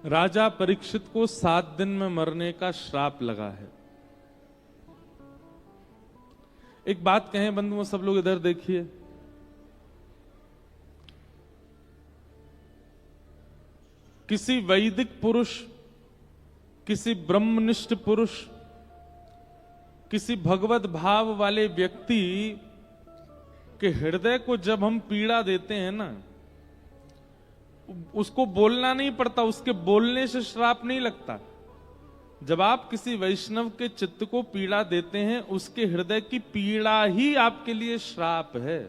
राजा परीक्षित को 7 दिन में मरने का श्राप लगा है। एक बात कहें बंधुओं, सब लोग इधर देखिए। किसी वैदिक पुरुष, किसी ब्रह्मनिष्ठ पुरुष, किसी भगवत भाव वाले व्यक्ति के हृदय को जब हम पीड़ा देते हैं ना, उसको बोलना नहीं पड़ता, उसके बोलने से श्राप नहीं लगता। जब आप किसी वैष्णव के चित्त को पीड़ा देते हैं, उसके हृदय की पीड़ा ही आपके लिए श्राप है।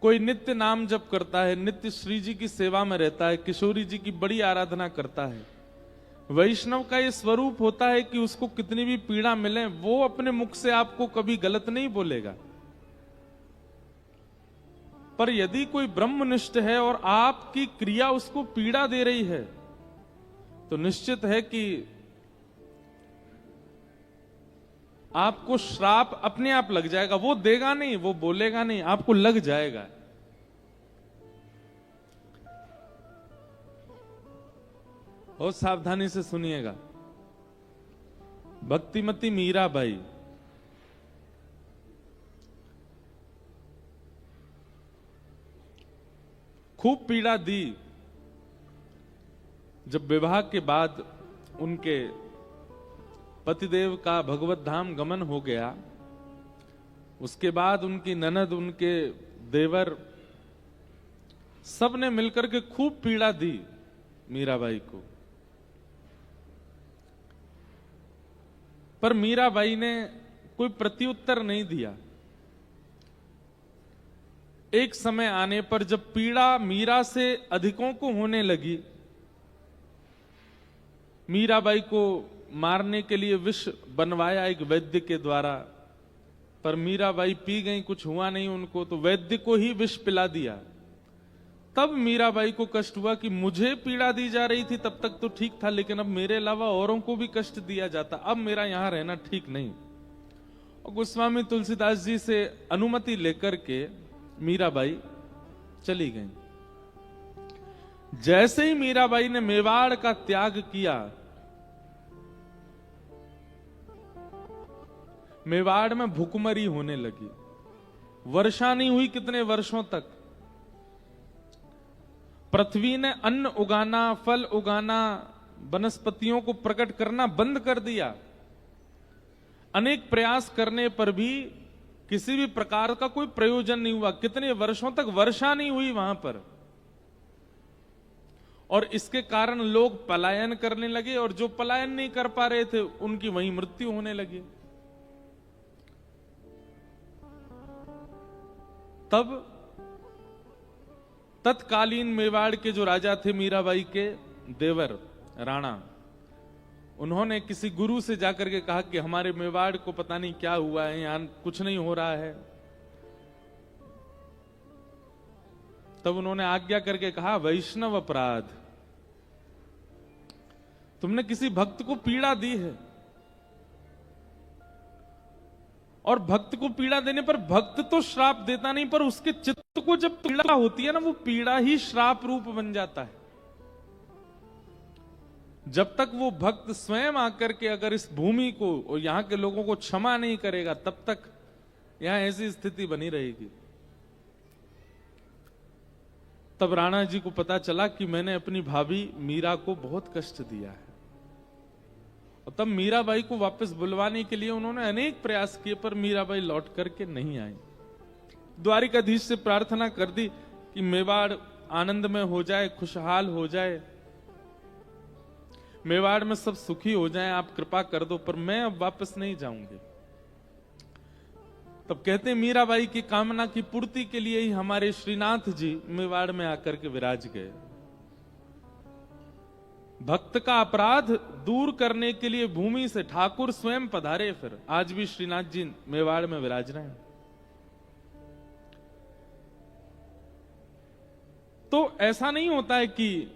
कोई नित्य नाम जप करता है, नित्य श्री जी की सेवा में रहता है, किशोरी जी की बड़ी आराधना करता है, वैष्णव का ये स्वरूप होता है कि उसको कितनी भी पीड़ा मिले, वो अपने मुख से आपको कभी गलत नहीं बोलेगा। पर यदि कोई ब्रह्मनिष्ठ है और आपकी क्रिया उसको पीड़ा दे रही है, तो निश्चित है कि आपको श्राप अपने आप लग जाएगा। वो देगा नहीं, वो बोलेगा नहीं, आपको लग जाएगा। और सावधानी से सुनिएगा। भक्तिमती मीराबाई खूब पीड़ा दी। जब विवाह के बाद उनके पतिदेव का भगवत धाम गमन हो गया, उसके बाद उनकी ननद, उनके देवर, सब ने मिलकर के खूब पीड़ा दी मीराबाई को। पर मीराबाई ने कोई प्रत्युत्तर नहीं दिया। एक समय आने पर जब पीड़ा मीरा से अधिकों को होने लगी, मीराबाई को मारने के लिए विष बनवाया एक वैद्य के द्वारा, पर मीराबाई पी गई, कुछ हुआ नहीं उनको, तो वैद्य को ही विष पिला दिया। तब मीराबाई को कष्ट हुआ कि मुझे पीड़ा दी जा रही थी तब तक तो ठीक था, लेकिन अब मेरे अलावा औरों को भी कष्ट दिया जाता, अब मेरा यहां रहना ठीक नहीं। और गोस्वामी तुलसीदास जी से अनुमति लेकर के मीराबाई चली गई। जैसे ही मीराबाई ने मेवाड़ का त्याग किया, मेवाड़ में भूखमरी होने लगी। वर्षा नहीं हुई कितने वर्षों तक। पृथ्वी ने अन्न उगाना, फल उगाना, वनस्पतियों को प्रकट करना बंद कर दिया। अनेक प्रयास करने पर भी किसी भी प्रकार का कोई प्रयोजन नहीं हुआ। कितने वर्षों तक वर्षा नहीं हुई वहां पर, और इसके कारण लोग पलायन करने लगे, और जो पलायन नहीं कर पा रहे थे उनकी वहीं मृत्यु होने लगी। तब तत्कालीन मेवाड़ के जो राजा थे, मीराबाई के देवर राणा, उन्होंने किसी गुरु से जाकर के कहा कि हमारे मेवाड़ को पता नहीं क्या हुआ है, यहां कुछ नहीं हो रहा है। तब उन्होंने आज्ञा करके कहा, वैष्णव अपराध, तुमने किसी भक्त को पीड़ा दी है, और भक्त को पीड़ा देने पर भक्त तो श्राप देता नहीं, पर उसके चित्त को जब पीड़ा होती है ना, वो पीड़ा ही श्राप रूप बन जाता है। जब तक वो भक्त स्वयं आकर के अगर इस भूमि को और यहां के लोगों को क्षमा नहीं करेगा, तब तक यहां ऐसी स्थिति बनी रहेगी। तब राणा जी को पता चला कि मैंने अपनी भाभी मीरा को बहुत कष्ट दिया है, और तब मीराबाई को वापस बुलवाने के लिए उन्होंने अनेक प्रयास किए, पर मीराबाई लौट करके नहीं आई। द्वारिकाधीश से प्रार्थना कर दी कि मेवाड़ आनंद में हो जाए, खुशहाल हो जाए, मेवाड़ में सब सुखी हो जाएं, आप कृपा कर दो, पर मैं अब वापस नहीं जाऊंगी। तब कहते हैं मीराबाई की कामना की पूर्ति के लिए ही हमारे श्रीनाथ जी मेवाड़ में आकर के विराज गए। भक्त का अपराध दूर करने के लिए भूमि से ठाकुर स्वयं पधारे। फिर आज भी श्रीनाथ जी मेवाड़ में विराज रहे हैं। तो ऐसा नहीं होता है कि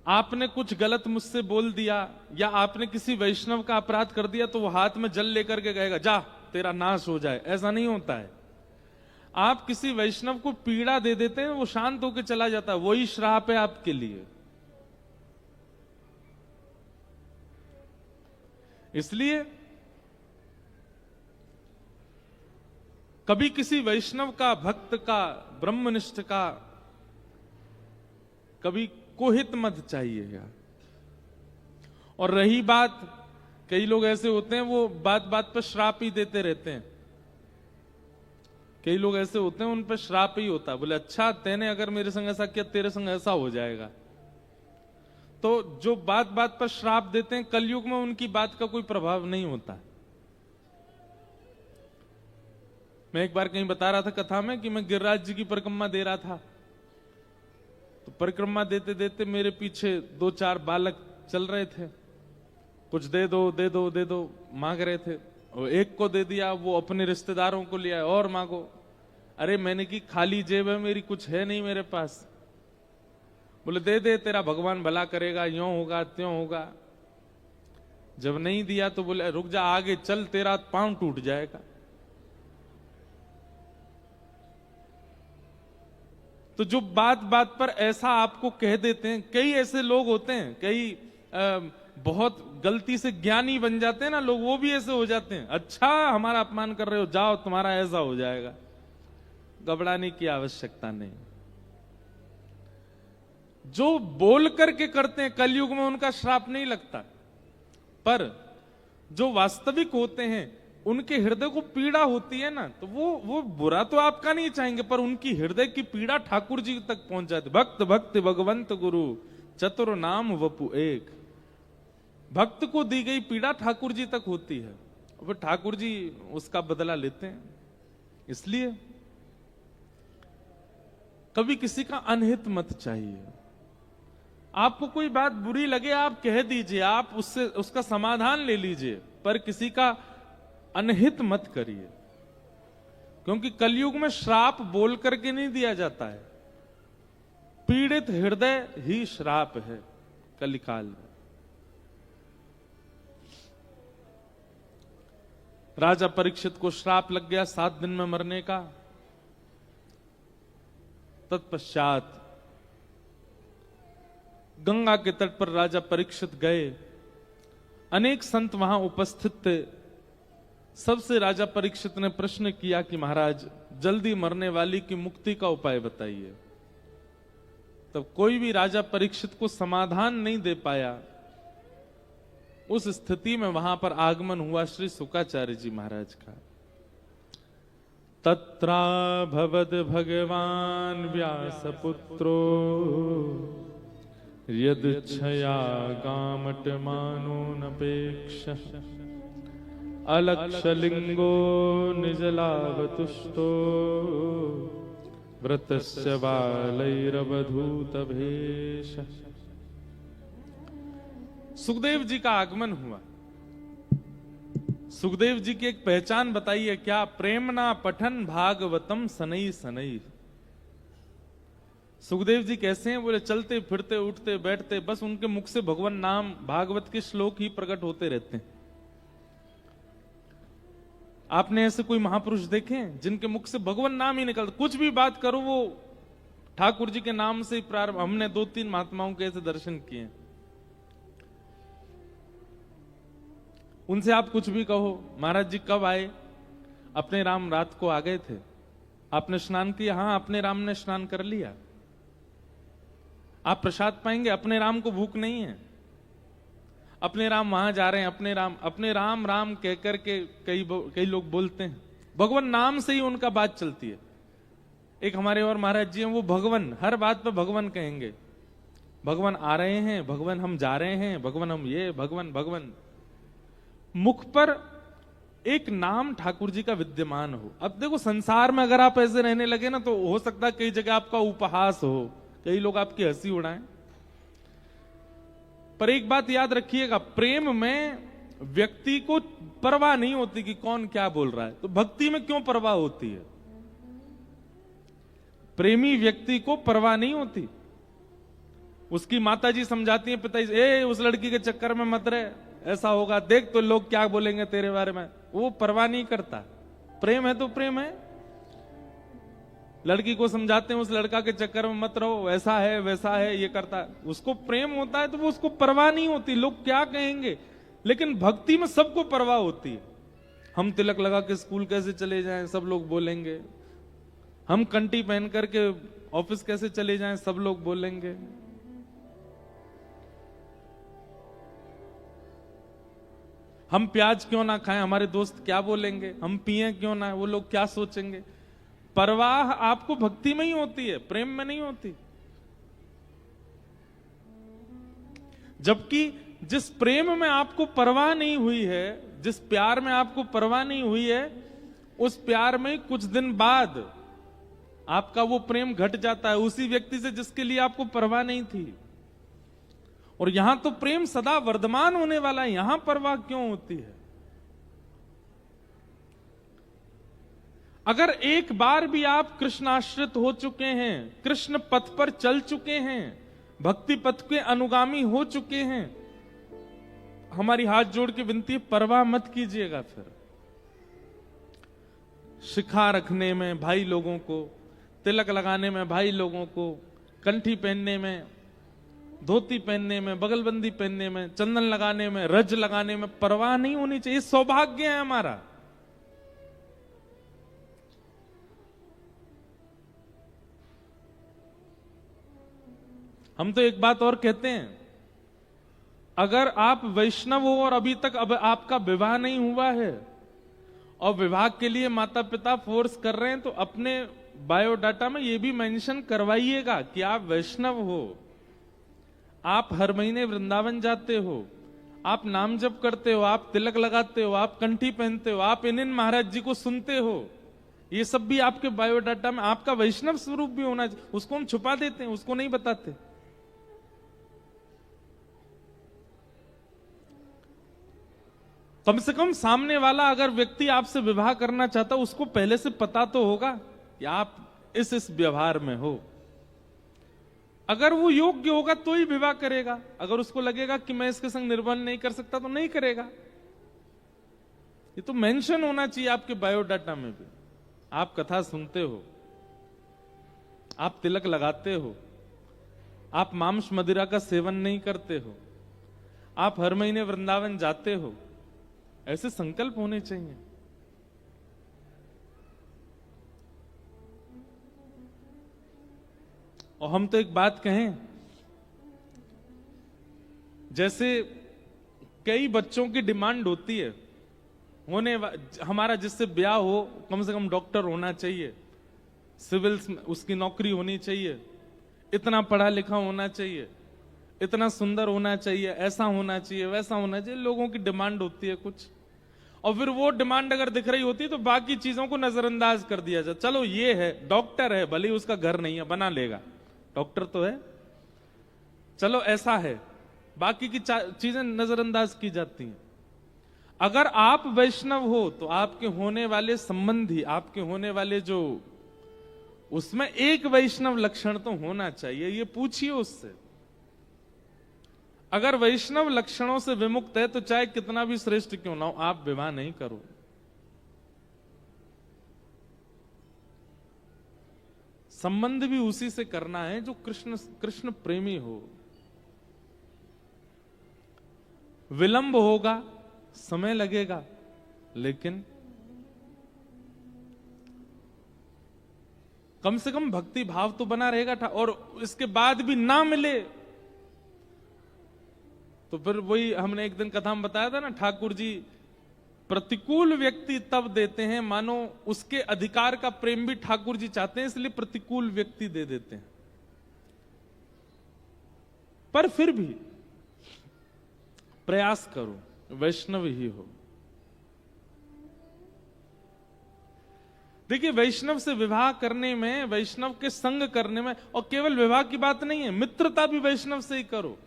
आपने कुछ गलत मुझसे बोल दिया या आपने किसी वैष्णव का अपराध कर दिया तो वो हाथ में जल लेकर के कहेगा जा तेरा नाश हो जाए, ऐसा नहीं होता है। आप किसी वैष्णव को पीड़ा दे देते हैं, वो शांत होकर चला जाता है, वही श्राप है आपके लिए। इसलिए कभी किसी वैष्णव का, भक्त का, ब्रह्मनिष्ठ का कभी कोहित मत चाहिए यार। और रही बात, कई लोग ऐसे होते हैं वो बात बात पर श्राप ही देते रहते हैं। कई लोग ऐसे होते हैं उन पर श्राप ही होता है, बोले अच्छा तेने अगर मेरे संग ऐसा किया तेरे संग ऐसा हो जाएगा। तो जो बात बात पर श्राप देते हैं, कलयुग में उनकी बात का कोई प्रभाव नहीं होता। मैं एक बार कहीं बता रहा था कथा में कि मैं गिरिराज जी की परिक्रमा दे रहा था, तो परिक्रमा देते देते मेरे पीछे 2-4 बालक चल रहे थे, कुछ दे दो दे दो दे दो मांग रहे थे। और एक को दे दिया, वो अपने रिश्तेदारों को लिया और मांगो। अरे मैंने की खाली जेब है मेरी, कुछ है नहीं मेरे पास। बोले दे दे, तेरा भगवान भला करेगा, यूं होगा त्यों होगा। जब नहीं दिया तो बोले रुक जा, आगे चल, तेरा पांव टूट जाएगा। तो जो बात बात पर ऐसा आपको कह देते हैं, कई ऐसे लोग होते हैं, कई बहुत गलती से ज्ञानी बन जाते हैं ना लोग, वो भी ऐसे हो जाते हैं, अच्छा हमारा अपमान कर रहे हो, जाओ तुम्हारा ऐसा हो जाएगा। घबराने की आवश्यकता नहीं। जो बोल करके करते हैं कलयुग में उनका श्राप नहीं लगता, पर जो वास्तविक होते हैं उनके हृदय को पीड़ा होती है ना, तो वो बुरा तो आपका नहीं चाहेंगे, पर उनकी हृदय की पीड़ा ठाकुर जी तक पहुंच जाती। भक्त भक्ति भगवंत गुरु चतुर नाम वपु एक। भक्त को दी गई पीड़ा ठाकुर जी तक होती है, और ठाकुर जी उसका बदला लेते हैं। इसलिए कभी किसी का अनहित मत चाहिए। आपको कोई बात बुरी लगे आप कह दीजिए, आप उससे उसका समाधान ले लीजिए, पर किसी का अनहित मत करिए, क्योंकि कलयुग में श्राप बोल करके नहीं दिया जाता है। पीड़ित हृदय ही श्राप है कलिकाल में। राजा परीक्षित को श्राप लग गया 7 दिन में मरने का। तत्पश्चात गंगा के तट पर राजा परीक्षित गए, अनेक संत वहां उपस्थित थे। सबसे राजा परीक्षित ने प्रश्न किया कि महाराज जल्दी मरने वाली की मुक्ति का उपाय बताइए। तब कोई भी राजा परीक्षित को समाधान नहीं दे पाया। उस स्थिति में वहां पर आगमन हुआ श्री शुकाचार्य जी महाराज का। तत्रा भवद भगवान व्यासपुत्रो यदच्छया गामट मानो नपेक्ष अलक्षलिंगो निजलावतुष्टो व्रतस्य बालैरवधूत भेष। सुखदेव जी का आगमन हुआ। सुखदेव जी की एक पहचान बताइए क्या? प्रेमना पठन भागवतम सनई सनई। सुखदेव जी कैसे हैं? बोले चलते फिरते उठते बैठते बस उनके मुख से भगवान नाम भागवत के श्लोक ही प्रकट होते रहते हैं। आपने ऐसे कोई महापुरुष देखे हैं जिनके मुख से भगवान नाम ही निकलता? कुछ भी बात करो वो ठाकुर जी के नाम से ही प्रारंभ। हमने 2-3 महात्माओं के ऐसे दर्शन किए। उनसे आप कुछ भी कहो, महाराज जी कब आए? अपने राम रात को आ गए थे। आपने स्नान किया? हाँ, अपने राम ने स्नान कर लिया। आप प्रसाद पाएंगे? अपने राम को भूख नहीं है। अपने राम वहां जा रहे हैं, अपने राम राम कहकर के कई लोग बोलते हैं। भगवान नाम से ही उनका बात चलती है। एक हमारे और महाराज जी हैं, वो भगवान हर बात पर भगवान कहेंगे। भगवान आ रहे हैं, भगवान हम जा रहे हैं, भगवान हम ये, भगवान भगवान। मुख पर एक नाम ठाकुर जी का विद्यमान हो। अब देखो संसार में अगर आप ऐसे रहने लगे ना तो हो सकता है कई जगह आपका उपहास हो, कई लोग आपकी हंसी उड़ाएं। पर एक बात याद रखिएगा, प्रेम में व्यक्ति को परवाह नहीं होती कि कौन क्या बोल रहा है। तो भक्ति में क्यों परवाह होती है? प्रेमी व्यक्ति को परवाह नहीं होती। उसकी माताजी समझाती है पिताजी, ए उस लड़की के चक्कर में मत रहे, ऐसा होगा, देख तो लोग क्या बोलेंगे तेरे बारे में। वो परवाह नहीं करता। प्रेम है तो प्रेम है। लड़की को समझाते हैं उस लड़का के चक्कर में मत रहो, ऐसा है वैसा है, ये करता है। उसको प्रेम होता है तो वो उसको परवाह नहीं होती लोग क्या कहेंगे, लेकिन भक्ति में सबको परवाह होती है। हम तिलक लगा के स्कूल कैसे चले जाएं, सब लोग बोलेंगे। हम कंठी पहन करके ऑफिस कैसे चले जाएं, सब लोग बोलेंगे। हम प्याज क्यों ना खाएं, हमारे दोस्त क्या बोलेंगे। हम पिए क्यों ना, वो लोग क्या सोचेंगे। परवाह आपको भक्ति में ही होती है, प्रेम में नहीं होती। जबकि जिस प्रेम में आपको परवाह नहीं हुई है, जिस प्यार में आपको परवाह नहीं हुई है, उस प्यार में कुछ दिन बाद आपका वो प्रेम घट जाता है उसी व्यक्ति से जिसके लिए आपको परवाह नहीं थी। और यहां तो प्रेम सदा वर्धमान होने वाला है, यहां परवाह क्यों होती है। अगर एक बार भी आप कृष्णाश्रित हो चुके हैं, कृष्ण पथ पर चल चुके हैं, भक्ति पथ के अनुगामी हो चुके हैं, हमारी हाथ जोड़ के विनती है, परवाह मत कीजिएगा। फिर शिखा रखने में भाई लोगों को, तिलक लगाने में भाई लोगों को, कंठी पहनने में, धोती पहनने में, बगलबंदी पहनने में, चंदन लगाने में, रज लगाने में परवाह नहीं होनी चाहिए। सौभाग्य है हमारा। हम तो एक बात और कहते हैं, अगर आप वैष्णव हो और अभी तक अब आपका विवाह नहीं हुआ है और विवाह के लिए माता पिता फोर्स कर रहे हैं, तो अपने बायोडाटा में यह भी मेंशन करवाइएगा कि आप वैष्णव हो, आप हर महीने वृंदावन जाते हो, आप नाम जप करते हो, आप तिलक लगाते हो, आप कंठी पहनते हो, आप इन महाराज जी को सुनते हो। ये सब भी आपके बायोडाटा में आपका वैष्णव स्वरूप भी होना चाहिए। उसको हम छुपा देते हैं, उसको नहीं बताते। कम से कम सामने वाला अगर व्यक्ति आपसे विवाह करना चाहता, उसको पहले से पता तो होगा कि आप इस व्यवहार में हो। अगर वो योग्य होगा तो ही विवाह करेगा। अगर उसको लगेगा कि मैं इसके संग निर्बंध नहीं कर सकता तो नहीं करेगा। ये तो मेंशन होना चाहिए आपके बायोडाटा में भी। आप कथा सुनते हो, आप तिलक लगाते हो, आप मांस मदिरा का सेवन नहीं करते हो, आप हर महीने वृंदावन जाते हो, ऐसे संकल्प होने चाहिए। और हम तो एक बात कहें, जैसे कई बच्चों की डिमांड होती है, हमारा जिससे ब्याह हो कम से कम डॉक्टर होना चाहिए, सिविल उसकी नौकरी होनी चाहिए, इतना पढ़ा लिखा होना चाहिए, इतना सुंदर होना चाहिए, ऐसा होना चाहिए, वैसा होना चाहिए। लोगों की डिमांड होती है कुछ, और फिर वो डिमांड अगर दिख रही होती है तो बाकी चीजों को नजरअंदाज कर दिया जाए। चलो ये है, डॉक्टर है, भले ही उसका घर नहीं है, बना लेगा, डॉक्टर तो है, चलो ऐसा है, बाकी की चीजें नजरअंदाज की जाती हैं। अगर आप वैष्णव हो तो आपके होने वाले संबंधी, आपके होने वाले जो, उसमें एक वैष्णव लक्षण तो होना चाहिए। ये पूछिए उससे। अगर वैष्णव लक्षणों से विमुक्त है तो चाहे कितना भी श्रेष्ठ क्यों ना हो, आप विवाह नहीं करो। संबंध भी उसी से करना है जो कृष्ण प्रेमी हो। विलंब होगा, समय लगेगा, लेकिन कम से कम भक्ति भाव तो बना रहेगा। और इसके बाद भी ना मिले तो फिर वही हमने एक दिन कथा में बताया था ना, ठाकुर जी प्रतिकूल व्यक्ति तब देते हैं मानो उसके अधिकार का प्रेम भी ठाकुर जी चाहते हैं, इसलिए प्रतिकूल व्यक्ति दे देते हैं। पर फिर भी प्रयास करो, वैष्णव ही हो। देखिए, वैष्णव से विवाह करने में, वैष्णव के संग करने में, और केवल विवाह की बात नहीं है, मित्रता भी वैष्णव से ही करो।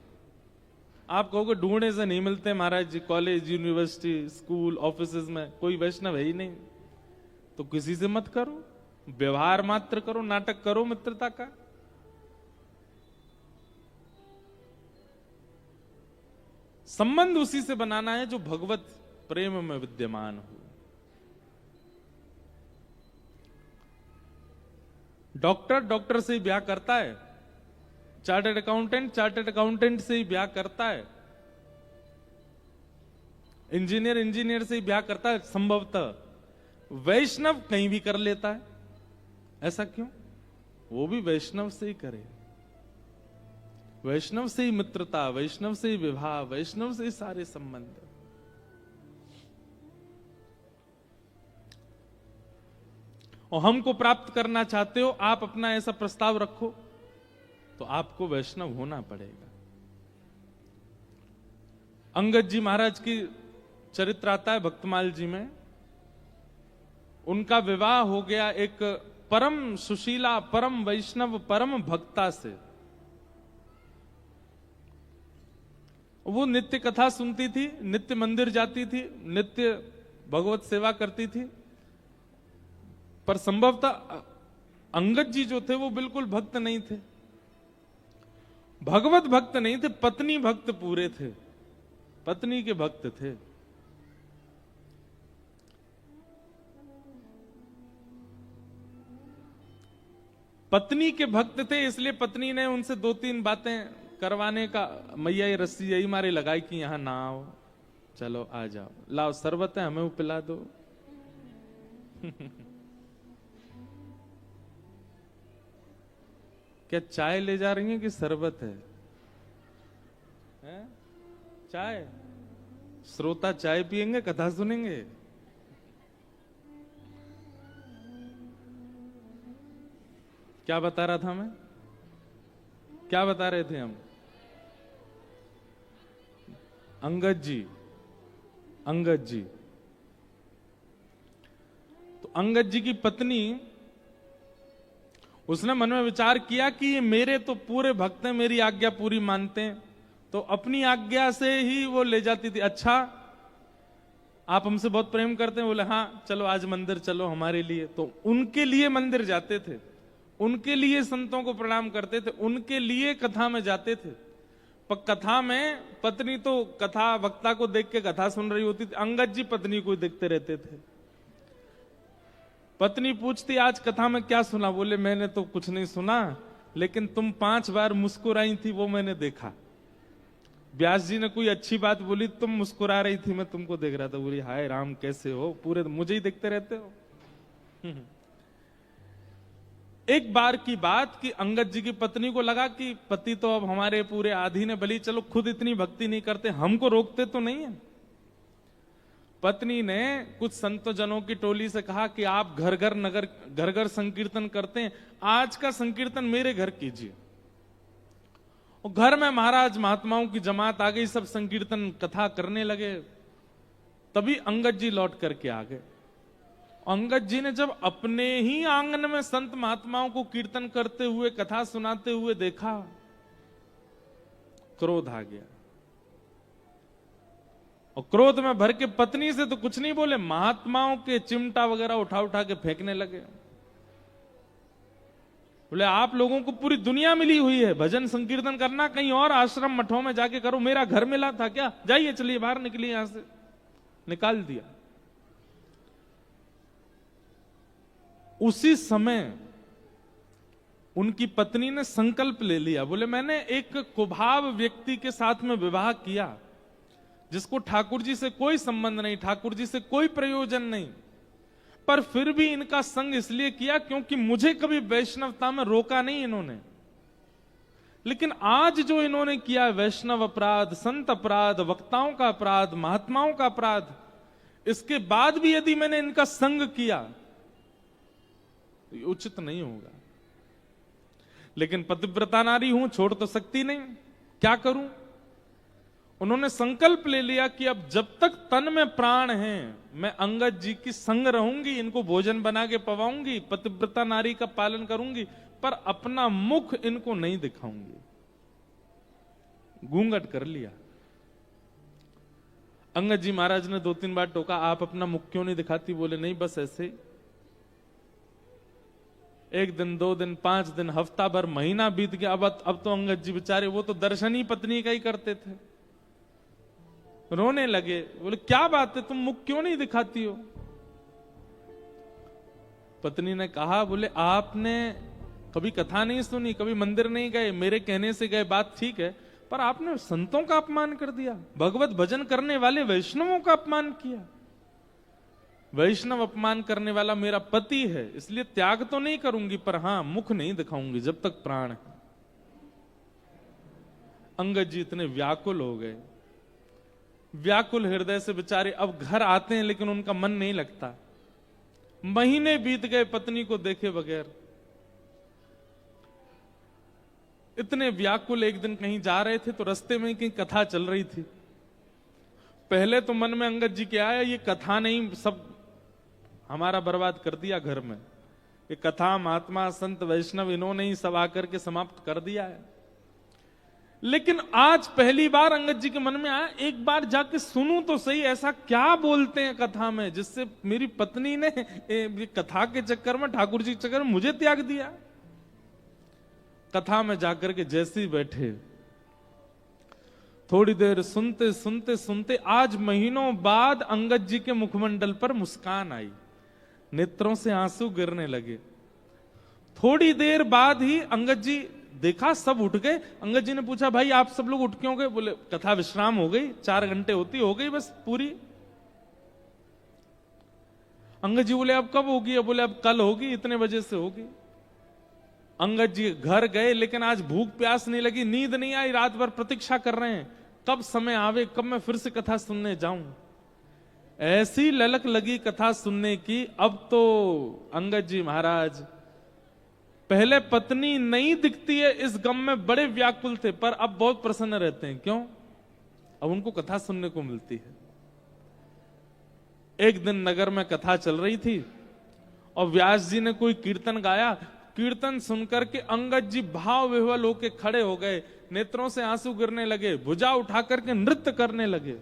आप कहोगे ढूंढने से नहीं मिलते महाराज जी, कॉलेज, यूनिवर्सिटी, स्कूल, ऑफिसेज में कोई वैष्णव है ही नहीं, तो किसी से मत करो, व्यवहार मात्र करो, नाटक करो मित्रता का। संबंध उसी से बनाना है जो भगवत प्रेम में विद्यमान हो। डॉक्टर डॉक्टर से ही ब्याह करता है, चार्टर्ड अकाउंटेंट से ही ब्याह करता है, इंजीनियर से ही ब्याह करता है संभवतः। वैष्णव कहीं भी कर लेता है, ऐसा क्यों? वो भी वैष्णव से ही करे, वैष्णव से ही मित्रता, वैष्णव से ही विवाह, वैष्णव से ही सारे संबंध। और हमको प्राप्त करना चाहते हो, आप अपना ऐसा प्रस्ताव रखो, तो आपको वैष्णव होना पड़ेगा। अंगद जी महाराज की चरित्र आता है भक्तमाल जी में। उनका विवाह हो गया एक परम सुशीला, परम वैष्णव, परम भक्ता से। वो नित्य कथा सुनती थी, नित्य मंदिर जाती थी, नित्य भगवत सेवा करती थी, पर संभवतः अंगद जी जो थे वो बिल्कुल भक्त नहीं थे, भगवत भक्त नहीं थे, पत्नी भक्त पूरे थे, पत्नी के भक्त थे। पत्नी के भक्त थे, इसलिए पत्नी ने उनसे 2-3 बातें करवाने का, मैया ये रस्सी यही मारे लगाई कि यहां ना आओ, चलो आ जाओ, लाओ शरबत है हमें वो पिला दो। क्या चाय ले जा रही हैं कि शरबत है? चाय? श्रोता चाय पिएंगे, कथा सुनेंगे? क्या बता रहा था मैं? क्या बता रहे थे हम? अंगद जी, अंगद जी। तो अंगद जी की पत्नी, उसने मन में विचार किया कि ये मेरे तो पूरे भक्त हैं, मेरी आज्ञा पूरी मानते हैं, तो अपनी आज्ञा से ही वो ले जाती थी। अच्छा आप हमसे बहुत प्रेम करते हैं? बोले हाँ चलो आज मंदिर चलो हमारे लिए। तो उनके लिए मंदिर जाते थे, उनके लिए संतों को प्रणाम करते थे, उनके लिए कथा में जाते थे। पर कथा में पत्नी तो कथा वक्ता को देख के कथा सुन रही होती थी, अंगद जी पत्नी को देखते रहते थे। पत्नी पूछती आज कथा में क्या सुना? बोले मैंने तो कुछ नहीं सुना, लेकिन तुम 5 बार मुस्कुराई थी वो मैंने देखा। व्यास जी ने कोई अच्छी बात बोली, तुम मुस्कुरा रही थी, मैं तुमको देख रहा था। बोली हाय राम कैसे हो, पूरे मुझे ही देखते रहते हो। एक बार की बात कि अंगद जी की पत्नी को लगा कि पति तो अब हमारे पूरे आधीन है, भली चलो खुद इतनी भक्ति नहीं करते, हमको रोकते तो नहीं है। पत्नी ने कुछ संत जनों की टोली से कहा कि आप घर घर संकीर्तन करते हैं, आज का संकीर्तन मेरे घर कीजिए। और घर में महाराज महात्माओं की जमात आ गई, सब संकीर्तन कथा करने लगे। तभी अंगद जी लौट करके आ गए। अंगद जी ने जब अपने ही आंगन में संत महात्माओं को कीर्तन करते हुए, कथा सुनाते हुए देखा, क्रोध आ गया। और क्रोध में भर के पत्नी से तो कुछ नहीं बोले, महात्माओं के चिमटा वगैरह उठा उठा के फेंकने लगे। बोले आप लोगों को पूरी दुनिया मिली हुई है, भजन संकीर्तन करना कहीं और आश्रम मठों में जाके करो, मेरा घर मिला था क्या? जाइए चलिए बाहर निकलिए यहां से। निकाल दिया। उसी समय उनकी पत्नी ने संकल्प ले लिया। बोले मैंने एक कुभाव व्यक्ति के साथ में विवाह किया, जिसको ठाकुर जी से कोई संबंध नहीं, ठाकुर जी से कोई प्रयोजन नहीं, पर फिर भी इनका संग इसलिए किया क्योंकि मुझे कभी वैष्णवता में रोका नहीं इन्होंने। लेकिन आज जो इन्होंने किया, वैष्णव अपराध, संत अपराध, वक्ताओं का अपराध, महात्माओं का अपराध, इसके बाद भी यदि मैंने इनका संग किया तो ये उचित नहीं होगा। लेकिन पतिव्रता नारी हूं, छोड़ तो सकती नहीं, क्या करूं? उन्होंने संकल्प ले लिया कि अब जब तक तन में प्राण है मैं अंगद जी की संग रहूंगी, इनको भोजन बना के पवाऊंगी, पतिव्रता नारी का पालन करूंगी, पर अपना मुख इनको नहीं दिखाऊंगी। घूंघट कर लिया। अंगद जी महाराज ने 2-3 बार टोका, आप अपना मुख क्यों नहीं दिखाती? बोले नहीं बस ऐसे ही। 1 दिन 2 दिन 5 दिन हफ्ता भर महीना बीत गया। अब तो अंगद जी बेचारे, वो तो दर्शन ही पत्नी का ही करते थे, रोने लगे। बोले क्या बात है, तुम मुख क्यों नहीं दिखाती हो? पत्नी ने कहा, बोले आपने कभी कथा नहीं सुनी, कभी मंदिर नहीं गए, मेरे कहने से गए, बात ठीक है, पर आपने संतों का अपमान कर दिया, भगवत भजन करने वाले वैष्णवों का अपमान किया। वैष्णव अपमान करने वाला मेरा पति है, इसलिए त्याग तो नहीं करूंगी, पर हां मुख नहीं दिखाऊंगी जब तक प्राण है। अंगद जी इतने व्याकुल हो गए, व्याकुल हृदय से बेचारे अब घर आते हैं, लेकिन उनका मन नहीं लगता। महीने बीत गए पत्नी को देखे बगैर। इतने व्याकुल एक दिन कहीं जा रहे थे तो रास्ते में कहीं कथा चल रही थी। पहले तो मन में अंगद जी के आया, ये कथा नहीं, सब हमारा बर्बाद कर दिया घर में, ये कथा महात्मा संत वैष्णव इन्होंने ही सब आकर के समाप्त कर दिया है। लेकिन आज पहली बार अंगद जी के मन में आया, एक बार जाके सुनूं तो सही, ऐसा क्या बोलते हैं कथा में जिससे मेरी पत्नी ने कथा के चक्कर में, ठाकुर जी के चक्कर में मुझे त्याग दिया। कथा में जाकर के जैसे ही बैठे, थोड़ी देर सुनते सुनते सुनते आज महीनों बाद अंगद जी के मुखमंडल पर मुस्कान आई, नेत्रों से आंसू गिरने लगे। थोड़ी देर बाद ही अंगद जी देखा सब उठ गए। अंगद जी ने पूछा, भाई आप सब लोग उठ क्यों गए? बोले कथा विश्राम हो गई, 4 घंटे होती, हो गई बस पूरी। अंगद जी बोले अब कब होगी? बोले अब कल होगी, इतने बजे से होगी। अंगद जी घर गए, लेकिन आज भूख प्यास नहीं लगी, नींद नहीं आई, रात भर प्रतीक्षा कर रहे हैं कब समय आवे, कब मैं फिर से कथा सुनने जाऊं। ऐसी ललक लगी कथा सुनने की। अब तो अंगद जी महाराज पहले पत्नी नहीं दिखती है इस गम में बड़े व्याकुल थे, पर अब बहुत प्रसन्न रहते हैं। क्यों? अब उनको कथा सुनने को मिलती है। एक दिन नगर में कथा चल रही थी और व्यास जी ने कोई कीर्तन गाया। कीर्तन सुनकर के अंगद जी भाव विह्वल होके खड़े हो गए, नेत्रों से आंसू गिरने लगे, भुजा उठा करके नृत्य करने लगे।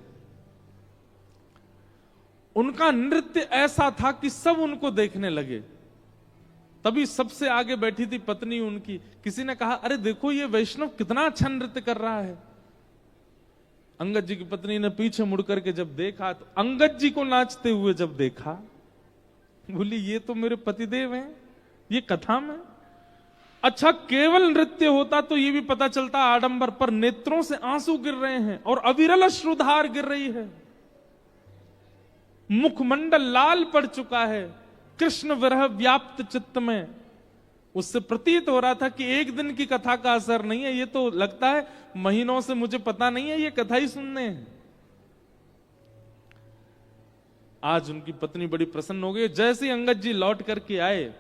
उनका नृत्य ऐसा था कि सब उनको देखने लगे। तभी सबसे आगे बैठी थी पत्नी उनकी। किसी ने कहा, अरे देखो ये वैष्णव कितना अच्छा नृत्य कर रहा है। अंगद जी की पत्नी ने पीछे मुड़ करके जब देखा, तो अंगद जी को नाचते हुए जब देखा, बोली ये तो मेरे पतिदेव हैं, ये कथा में। अच्छा केवल नृत्य होता तो ये भी पता चलता आडंबर, पर नेत्रों से आंसू गिर रहे हैं और अविरल अश्रुधार गिर रही है, मुखमंडल लाल पड़ चुका है, कृष्ण विरह व्याप्त चित्त में। उससे प्रतीत हो रहा था कि एक दिन की कथा का असर नहीं है, ये तो लगता है महीनों से मुझे पता नहीं है, ये कथा ही सुनने हैं। आज उनकी पत्नी बड़ी प्रसन्न हो गई। जैसे ही अंगद जी लौट करके आए,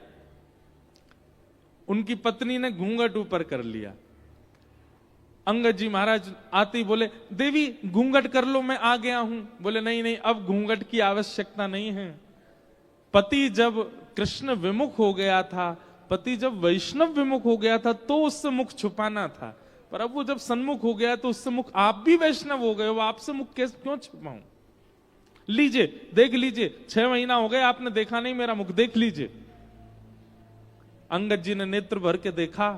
उनकी पत्नी ने घूंघट ऊपर कर लिया। अंगद जी महाराज आते ही बोले, देवी घूंघट कर लो, मैं आ गया हूं। बोले नहीं नहीं, अब घूंघट की आवश्यकता नहीं है। पति जब कृष्ण विमुख हो गया था, पति जब वैष्णव विमुख हो गया था, तो उससे मुख छुपाना था, पर अब वो जब सन्मुख हो गया तो उससे मुख, आप भी वैष्णव हो गए हो, आपसे मुख कैसे क्यों छुपाऊं? लीजिए देख लीजिए, 6 महीना हो गए आपने देखा नहीं मेरा मुख, देख लीजिए। अंगद जी ने नेत्र भर के देखा।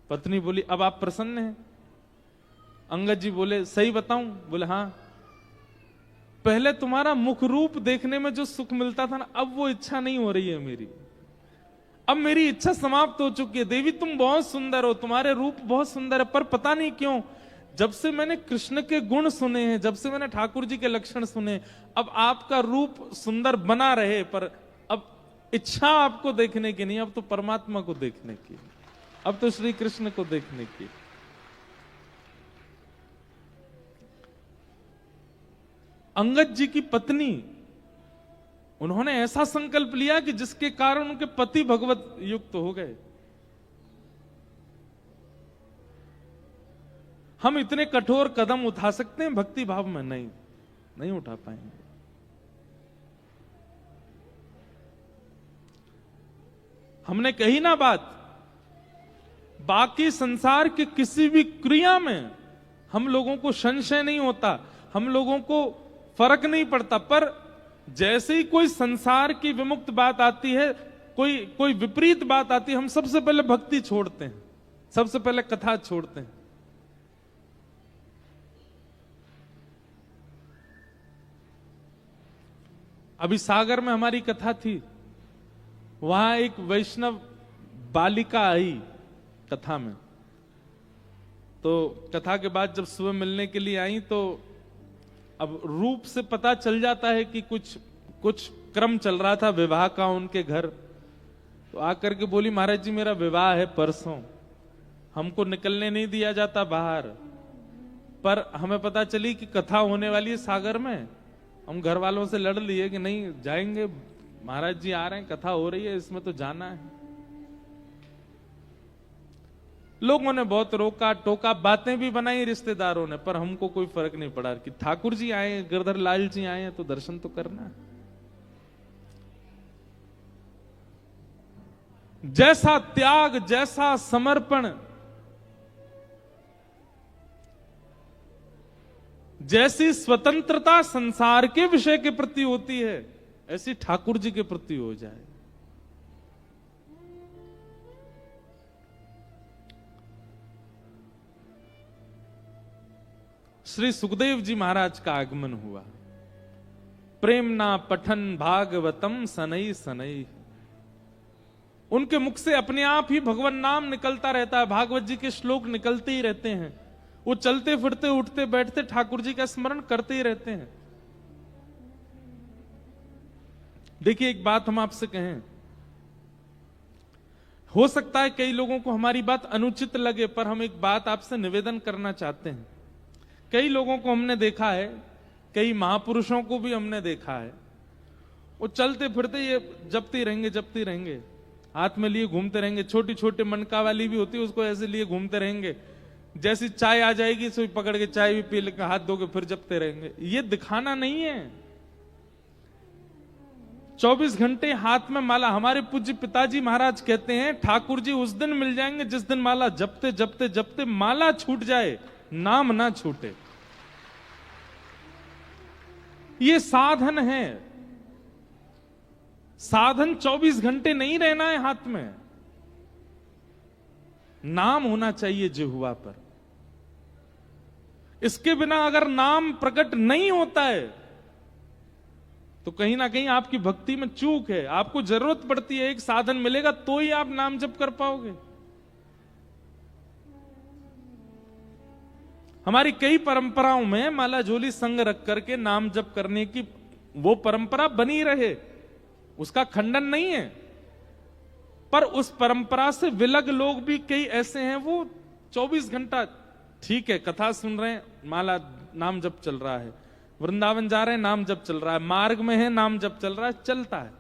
पत्नी बोली, अब आप प्रसन्न हैं? अंगद जी बोले, सही बताऊं? बोले हाँ। पहले तुम्हारा मुख रूप देखने में जो सुख मिलता था ना, अब वो इच्छा नहीं हो रही है मेरी। अब मेरी इच्छा समाप्त हो चुकी है। देवी तुम बहुत सुंदर हो, तुम्हारे रूप बहुत सुंदर है, पर पता नहीं क्यों जब से मैंने कृष्ण के गुण सुने हैं, जब से मैंने ठाकुर जी के लक्षण सुने, अब आपका रूप सुंदर बना रहे, पर अब इच्छा आपको देखने की नहीं, अब तो परमात्मा को देखने की, अब तो श्री कृष्ण को देखने की। अंगद जी की पत्नी, उन्होंने ऐसा संकल्प लिया कि जिसके कारण उनके पति भगवत युक्त हो गए। हम इतने कठोर कदम उठा सकते हैं भक्ति भाव में? नहीं उठा पाएंगे। हमने कही ना बात, बाकी संसार की किसी भी क्रिया में हम लोगों को संशय नहीं होता, हम लोगों को फर्क नहीं पड़ता, पर जैसे ही कोई संसार की विमुक्त बात आती है, कोई विपरीत बात आती है, हम सबसे पहले भक्ति छोड़ते हैं, सबसे पहले कथा छोड़ते हैं। अभी सागर में हमारी कथा थी, वहां एक वैष्णव बालिका आई कथा में, तो कथा के बाद जब सुबह मिलने के लिए आई तो अब रूप से पता चल जाता है कि कुछ क्रम चल रहा था विवाह का उनके घर। तो आकर के बोली, महाराज जी मेरा विवाह है परसों, हमको निकलने नहीं दिया जाता बाहर, पर हमें पता चली कि कथा होने वाली है सागर में, हम घर वालों से लड़ लिए कि नहीं जाएंगे, महाराज जी आ रहे हैं, कथा हो रही है, इसमें तो जाना है। लोगों ने बहुत रोका टोका, बातें भी बनाई रिश्तेदारों ने, पर हमको कोई फर्क नहीं पड़ा कि ठाकुर जी आए, गिरधर लाल जी आए हैं तो दर्शन तो करना है। जैसा त्याग, जैसा समर्पण, जैसी स्वतंत्रता संसार के विषय के प्रति होती है, ऐसी ठाकुर जी के प्रति हो जाए। श्री सुखदेव जी महाराज का आगमन हुआ। प्रेमना पठन भागवतम सनई सनई, उनके मुख से अपने आप ही भगवान नाम निकलता रहता है, भागवत जी के श्लोक निकलते ही रहते हैं। वो चलते फिरते उठते बैठते ठाकुर जी का स्मरण करते ही रहते हैं। देखिए एक बात हम आपसे कहें, हो सकता है कई लोगों को हमारी बात अनुचित लगे, पर हम एक बात आपसे निवेदन करना चाहते हैं। कई लोगों को हमने देखा है, कई महापुरुषों को भी हमने देखा है, वो चलते फिरते ये जपते रहेंगे, हाथ में लिए घूमते रहेंगे। छोटी छोटी मनका वाली भी होती है, उसको ऐसे लिए घूमते रहेंगे, जैसी चाय आ जाएगी सो पकड़ के चाय भी पी लेकर हाथ धोके फिर जपते रहेंगे। ये दिखाना नहीं है। 24 घंटे हाथ में माला। हमारे पूज्य पिताजी महाराज कहते हैं, ठाकुर जी उस दिन मिल जाएंगे जिस दिन माला जपते जपते जपते माला छूट जाए, नाम ना छूटे। ये साधन है। साधन 24 घंटे नहीं रहना है हाथ में, नाम होना चाहिए जिह्वा पर। इसके बिना अगर नाम प्रकट नहीं होता है तो कहीं ना कहीं आपकी भक्ति में चूक है। आपको जरूरत पड़ती है, एक साधन मिलेगा तो ही आप नाम जप कर पाओगे। हमारी कई परंपराओं में माला झोली संग रख करके नाम जप करने की वो परंपरा बनी रहे, उसका खंडन नहीं है, पर उस परंपरा से विलग लोग भी कई ऐसे हैं, वो 24 घंटा ठीक है कथा सुन रहे हैं, माला नाम जप चल रहा है, वृंदावन जा रहे हैं नाम जप चल रहा है, मार्ग में है नाम जप चल रहा है, चलता है,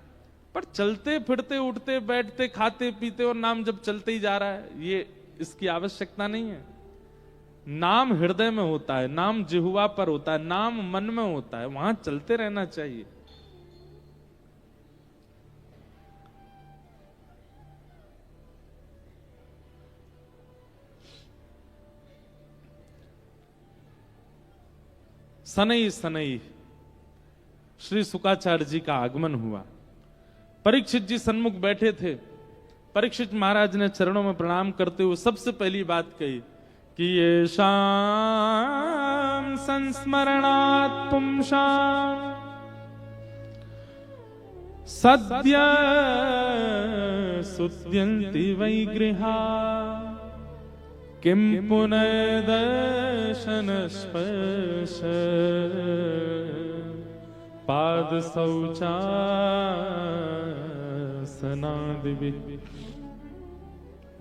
पर चलते फिरते उठते बैठते खाते पीते और नाम जप चलते ही जा रहा है, ये इसकी आवश्यकता नहीं है। नाम हृदय में होता है, नाम जिह्वा पर होता है, नाम मन में होता है, वहां चलते रहना चाहिए। सनई सनई श्री शुकाचार्य जी का आगमन हुआ। परीक्षित जी सन्मुख बैठे थे। परीक्षित महाराज ने चरणों में प्रणाम करते हुए सबसे पहली बात कही कि ये शाम संस्मरणात् पुंसाम् सद्य सुद्यन्ति वै गृहा किं पुनर्दर्शन स्पर्श पाद शौचासनादिभिः।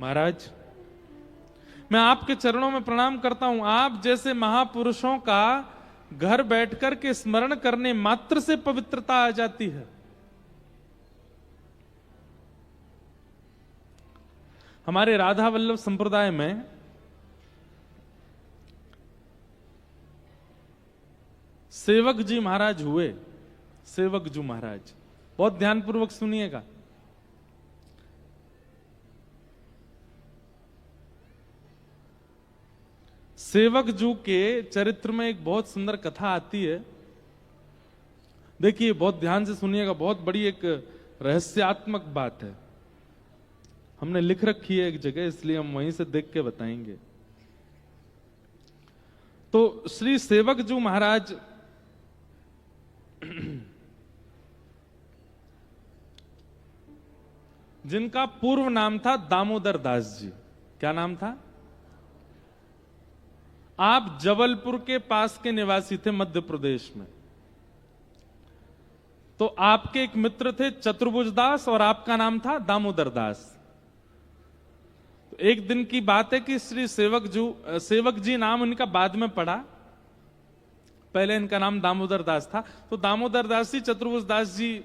महाराज मैं आपके चरणों में प्रणाम करता हूं। आप जैसे महापुरुषों का घर बैठकर के स्मरण करने मात्र से पवित्रता आ जाती है। हमारे राधा वल्लभ संप्रदाय में सेवक जी महाराज हुए। सेवक जी महाराज, बहुत ध्यानपूर्वक सुनिएगा। सेवक जू के चरित्र में एक बहुत सुंदर कथा आती है। देखिए बहुत ध्यान से सुनिएगा, बहुत बड़ी एक रहस्यात्मक बात है। हमने लिख रखी है एक जगह, इसलिए हम वहीं से देख के बताएंगे। तो श्री सेवक जू महाराज जिनका पूर्व नाम था दामोदर दास जी। क्या नाम था? आप जबलपुर के पास के निवासी थे, मध्य प्रदेश में। तो आपके एक मित्र थे चतुर्भुज दास और आपका नाम था दामोदर दास। तो एक दिन की बात है कि श्री सेवक जी नाम इनका बाद में पड़ा, पहले इनका नाम दामोदर दास था। तो दामोदर दास जी, चतुर्भुज दास जी,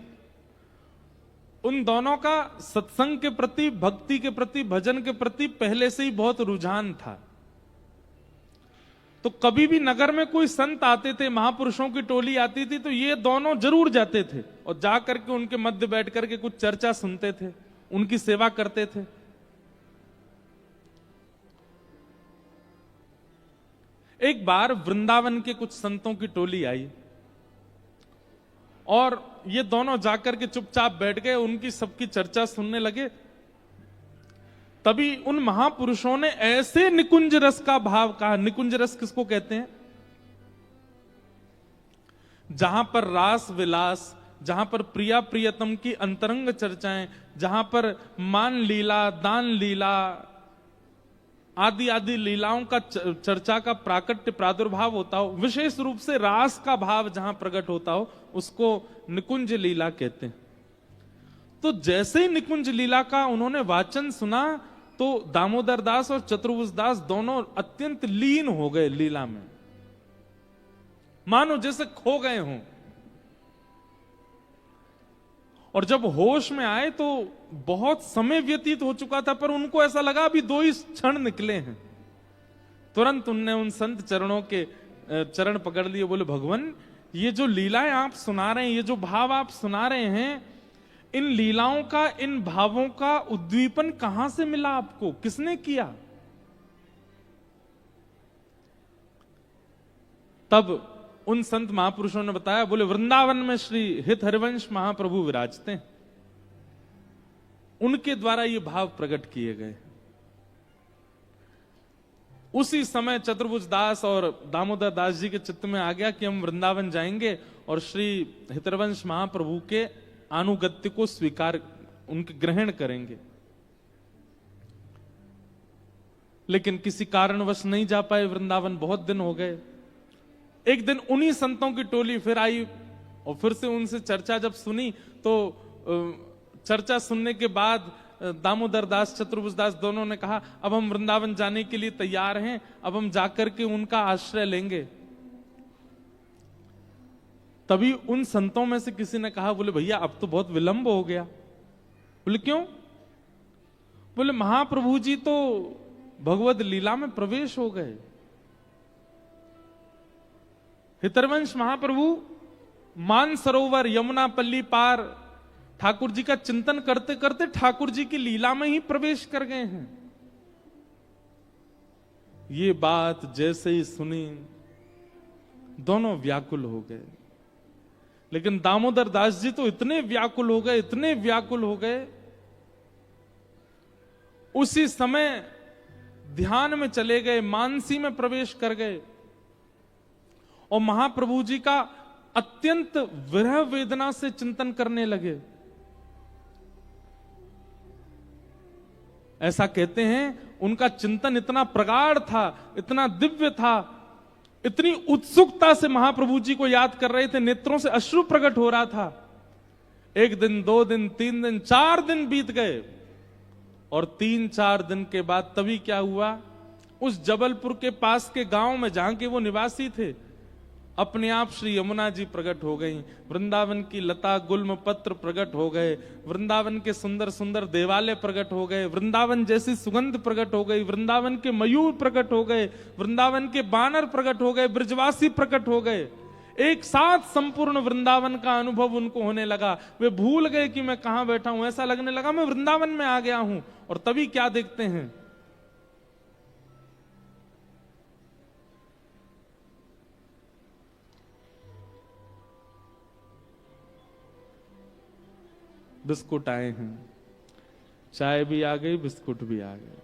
उन दोनों का सत्संग के प्रति, भक्ति के प्रति, भजन के प्रति पहले से ही बहुत रुझान था। तो कभी भी नगर में कोई संत आते थे, महापुरुषों की टोली आती थी, तो ये दोनों जरूर जाते थे और जाकर के उनके मध्य बैठ करके कुछ चर्चा सुनते थे, उनकी सेवा करते थे। एक बार वृंदावन के कुछ संतों की टोली आई और ये दोनों जाकर के चुपचाप बैठ गए, उनकी सबकी चर्चा सुनने लगे। तभी उन महापुरुषों ने ऐसे निकुंज रस का भाव कहा। निकुंज रस किसको कहते हैं? जहां पर रास विलास, जहां पर प्रिया प्रियतम की अंतरंग चर्चाएं, जहां पर मान लीला, दान लीला आदि आदि लीलाओं का चर्चा का प्राकट्य प्रादुर्भाव होता हो, विशेष रूप से रास का भाव जहां प्रकट होता हो, उसको निकुंज लीला कहते हैं। तो जैसे ही निकुंज लीला का उन्होंने वाचन सुना तो दामोदर दास और चतुर्भुज दास दोनों अत्यंत लीन हो गए लीला में, मानो जैसे खो गए हों। और जब होश में आए तो बहुत समय व्यतीत हो चुका था, पर उनको ऐसा लगा अभी 2 ही क्षण निकले हैं। तुरंत उनने उन संत चरणों के चरण पकड़ लिए, बोले भगवान, ये जो लीलाएं आप सुना रहे हैं, ये जो भाव आप सुना रहे हैं, इन लीलाओं का, इन भावों का उद्दीपन कहां से मिला आपको? किसने किया? तब उन संत महापुरुषों ने बताया, बोले वृंदावन में श्री हित हरिवंश महाप्रभु विराजते हैं, उनके द्वारा ये भाव प्रकट किए गए। उसी समय चतुर्भुज दास और दामोदर दास जी के चित्त में आ गया कि हम वृंदावन जाएंगे और श्री हितरवंश महाप्रभु के अनुगत्य को स्वीकार, उनके ग्रहण करेंगे। लेकिन किसी कारणवश नहीं जा पाए वृंदावन, बहुत दिन हो गए। एक दिन उन्हीं संतों की टोली फिर आई और फिर से उनसे चर्चा जब सुनी तो चर्चा सुनने के बाद दामोदर दास, चतुर्भुज दास दोनों ने कहा, अब हम वृंदावन जाने के लिए तैयार हैं, अब हम जाकर के उनका आश्रय लेंगे। तभी उन संतों में से किसी ने कहा, बोले भैया अब तो बहुत विलंब हो गया। बोले क्यों? बोले महाप्रभु जी तो भगवद लीला में प्रवेश हो गए। हितरवंश महाप्रभु मानसरोवर, यमुना पल्ली पार ठाकुर जी का चिंतन करते करते ठाकुर जी की लीला में ही प्रवेश कर गए हैं। ये बात जैसे ही सुनी दोनों व्याकुल हो गए। लेकिन दामोदर दास जी तो इतने व्याकुल हो गए, इतने व्याकुल हो गए, उसी समय ध्यान में चले गए, मानसी में प्रवेश कर गए और महाप्रभु जी का अत्यंत विरह वेदना से चिंतन करने लगे। ऐसा कहते हैं उनका चिंतन इतना प्रगाढ़ था, इतना दिव्य था, इतनी उत्सुकता से महाप्रभु जी को याद कर रहे थे, नेत्रों से अश्रु प्रकट हो रहा था। 1 दिन, 2 दिन, 3 दिन, 4 दिन बीत गए और 3-4 दिन के बाद तभी क्या हुआ, उस जबलपुर के पास के गांव में जहां के वो निवासी थे, अपने आप श्री यमुना जी प्रकट हो गई, वृंदावन की लता गुल्म पत्र प्रकट हो गए, वृंदावन के सुंदर सुंदर देवालय प्रकट हो गए, वृंदावन जैसी सुगंध प्रकट हो गई, वृंदावन के मयूर प्रकट हो गए, वृंदावन के बानर प्रकट हो गए, ब्रजवासी प्रकट हो गए। एक साथ संपूर्ण वृंदावन का अनुभव उनको होने लगा। वे भूल गए कि मैं कहां बैठा हूं, ऐसा लगने लगा मैं वृंदावन में आ गया हूं। और तभी क्या देखते हैं, बिस्कुट आए हैं, चाय भी आ गई, बिस्कुट भी आ गए।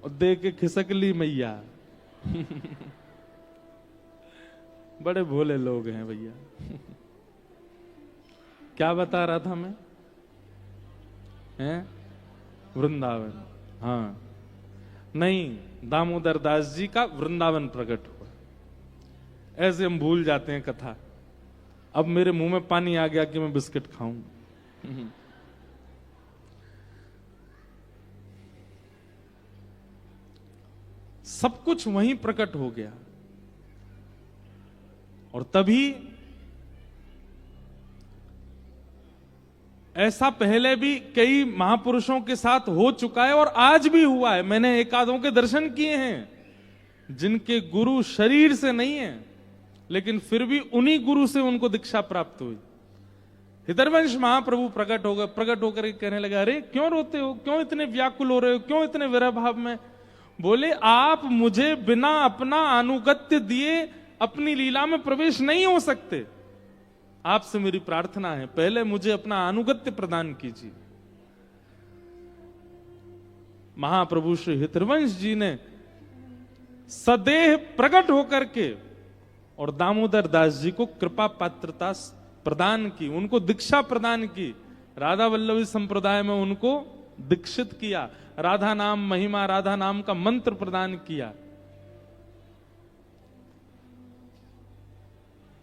और दे के खिसक ली मैया। बड़े भोले लोग हैं भैया। क्या बता रहा था मैं? हैं? वृंदावन। हाँ, नहीं, दामोदर दास जी का वृंदावन प्रकट हुआ। ऐसे हम भूल जाते हैं कथा। अब मेरे मुंह में पानी आ गया कि मैं बिस्किट खाऊं। सब कुछ वहीं प्रकट हो गया। और तभी ऐसा पहले भी कई महापुरुषों के साथ हो चुका है और आज भी हुआ है। मैंने एकादों के दर्शन किए हैं जिनके गुरु शरीर से नहीं है, लेकिन फिर भी उन्हीं गुरु से उनको दीक्षा प्राप्त हुई। हितरवंश महाप्रभु प्रकट हो गए, प्रकट होकर कहने लगा, अरे क्यों रोते हो, क्यों इतने व्याकुल हो रहे हो, क्यों इतने विरह भाव में? बोले, आप मुझे बिना अपना अनुगत्य दिए अपनी लीला में प्रवेश नहीं हो सकते। आपसे मेरी प्रार्थना है, पहले मुझे अपना अनुगत्य प्रदान कीजिए। महाप्रभु श्री हितरवंश जी ने सदेह प्रकट होकर के और दामोदर दास जी को कृपा पात्रता प्रदान की, उनको दीक्षा प्रदान की। राधा वल्लभी संप्रदाय में उनको दीक्षित किया, राधा नाम महिमा, राधा नाम का मंत्र प्रदान किया।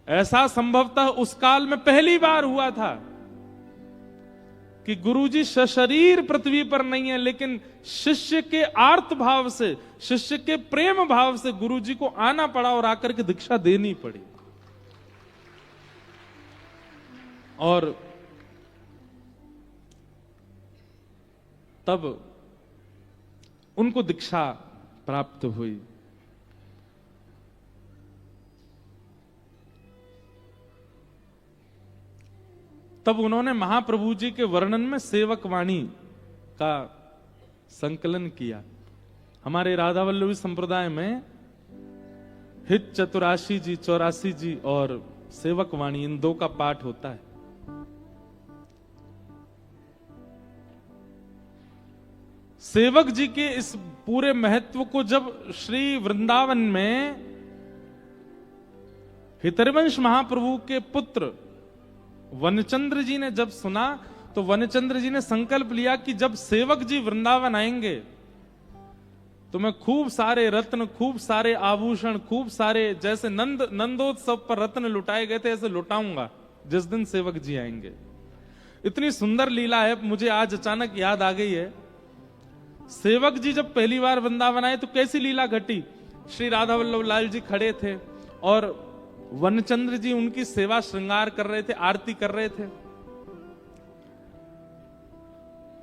ऐसा संभवतः उस काल में पहली बार हुआ था कि गुरुजी सशरीर पृथ्वी पर नहीं है, लेकिन शिष्य के आर्त भाव से, शिष्य के प्रेम भाव से गुरुजी को आना पड़ा और आकर के दीक्षा देनी पड़ी। और तब उनको दीक्षा प्राप्त हुई। तब उन्होंने महाप्रभु जी के वर्णन में सेवक वाणी का संकलन किया। हमारे राधा वल्लभी संप्रदाय में हित चतुराशी जी, 84 जी और सेवक वाणी, इन दो का पाठ होता है। सेवक जी के इस पूरे महत्व को जब श्री वृंदावन में हितरवंश महाप्रभु के पुत्र वनचंद्र जी ने जब सुना, तो वनचंद्र जी ने संकल्प लिया कि जब सेवक जी वृंदावन आएंगे तो मैं खूब सारे रत्न, खूब सारे आभूषण, खूब सारे, जैसे नंदोत्सव पर रत्न लुटाए गए थे, ऐसे लुटाऊंगा जिस दिन सेवक जी आएंगे। इतनी सुंदर लीला है, मुझे आज अचानक याद आ गई है। सेवक जी जब पहली बार वृंदावन आए तो कैसी लीला घटी। श्री राधा वल्लभ लाल जी खड़े थे और वनचंद्र जी उनकी सेवा श्रृंगार कर रहे थे, आरती कर रहे थे।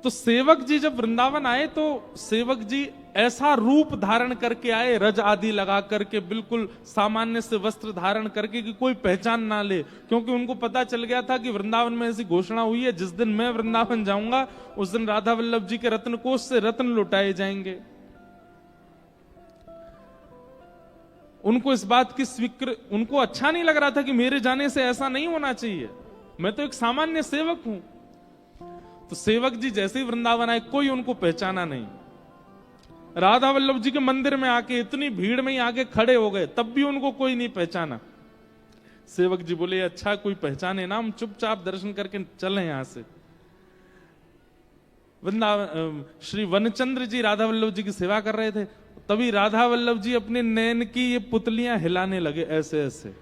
तो सेवक जी जब वृंदावन आए तो सेवक जी ऐसा रूप धारण करके आए, रज आदि लगा करके, बिल्कुल सामान्य से वस्त्र धारण करके कि कोई पहचान ना ले, क्योंकि उनको पता चल गया था कि वृंदावन में ऐसी घोषणा हुई है, जिस दिन मैं वृंदावन जाऊंगा उस दिन राधा वल्लभ जी के रत्न कोष से रत्न लुटाए जाएंगे। उनको इस बात की उनको अच्छा नहीं लग रहा था कि मेरे जाने से ऐसा नहीं होना चाहिए, मैं तो एक सामान्य सेवक हूं। तो सेवक जी जैसे ही वृंदावन आए, कोई उनको पहचाना नहीं। राधा वल्लभ जी के मंदिर में आके इतनी भीड़ में ही आके खड़े हो गए, तब भी उनको कोई नहीं पहचाना। सेवक जी बोले, अच्छा कोई पहचाने ना, हम चुपचाप दर्शन करके चले यहां से। वृंदावन श्री वनचंद्र जी राधा वल्लभ जी की सेवा कर रहे थे, तभी राधा वल्लभ जी अपने नैन की ये पुतलियां हिलाने लगे ऐसे ऐसे।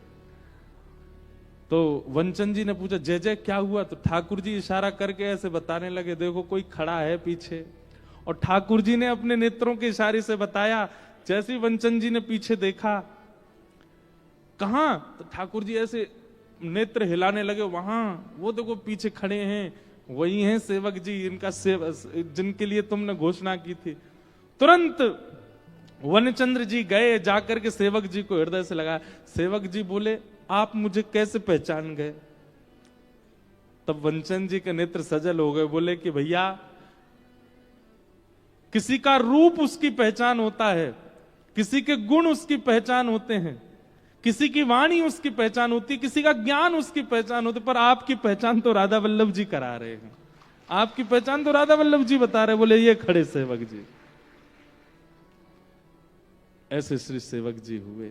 तो वनचंद जी ने पूछा, जय जय क्या हुआ? तो ठाकुर जी इशारा करके ऐसे बताने लगे, देखो कोई खड़ा है पीछे। और ठाकुर जी ने अपने नेत्रों के इशारे से बताया। जैसे ही वनचंद जी ने पीछे देखा, कहां? तो ठाकुर जी ऐसे नेत्र हिलाने लगे, वहां वो देखो पीछे खड़े हैं, वही हैं सेवक जी, इनका जिनके लिए तुमने घोषणा की थी। तुरंत वनचंद्र जी गए, जाकर के सेवक जी को हृदय से लगाया। सेवक जी बोले, आप मुझे कैसे पहचान गए? तब वनचंद जी के नेत्र सजल हो गए, बोले कि भैया, किसी का रूप उसकी पहचान होता है, किसी के गुण उसकी पहचान होते हैं, किसी की वाणी उसकी पहचान होती है, किसी का ज्ञान उसकी पहचान होती है, पर आपकी पहचान तो राधा वल्लभ जी करा रहे हैं, आपकी पहचान तो राधा वल्लभ जी बता रहे। बोले, ये खड़े सेवक जी। ऐसे श्री सेवक जी हुए।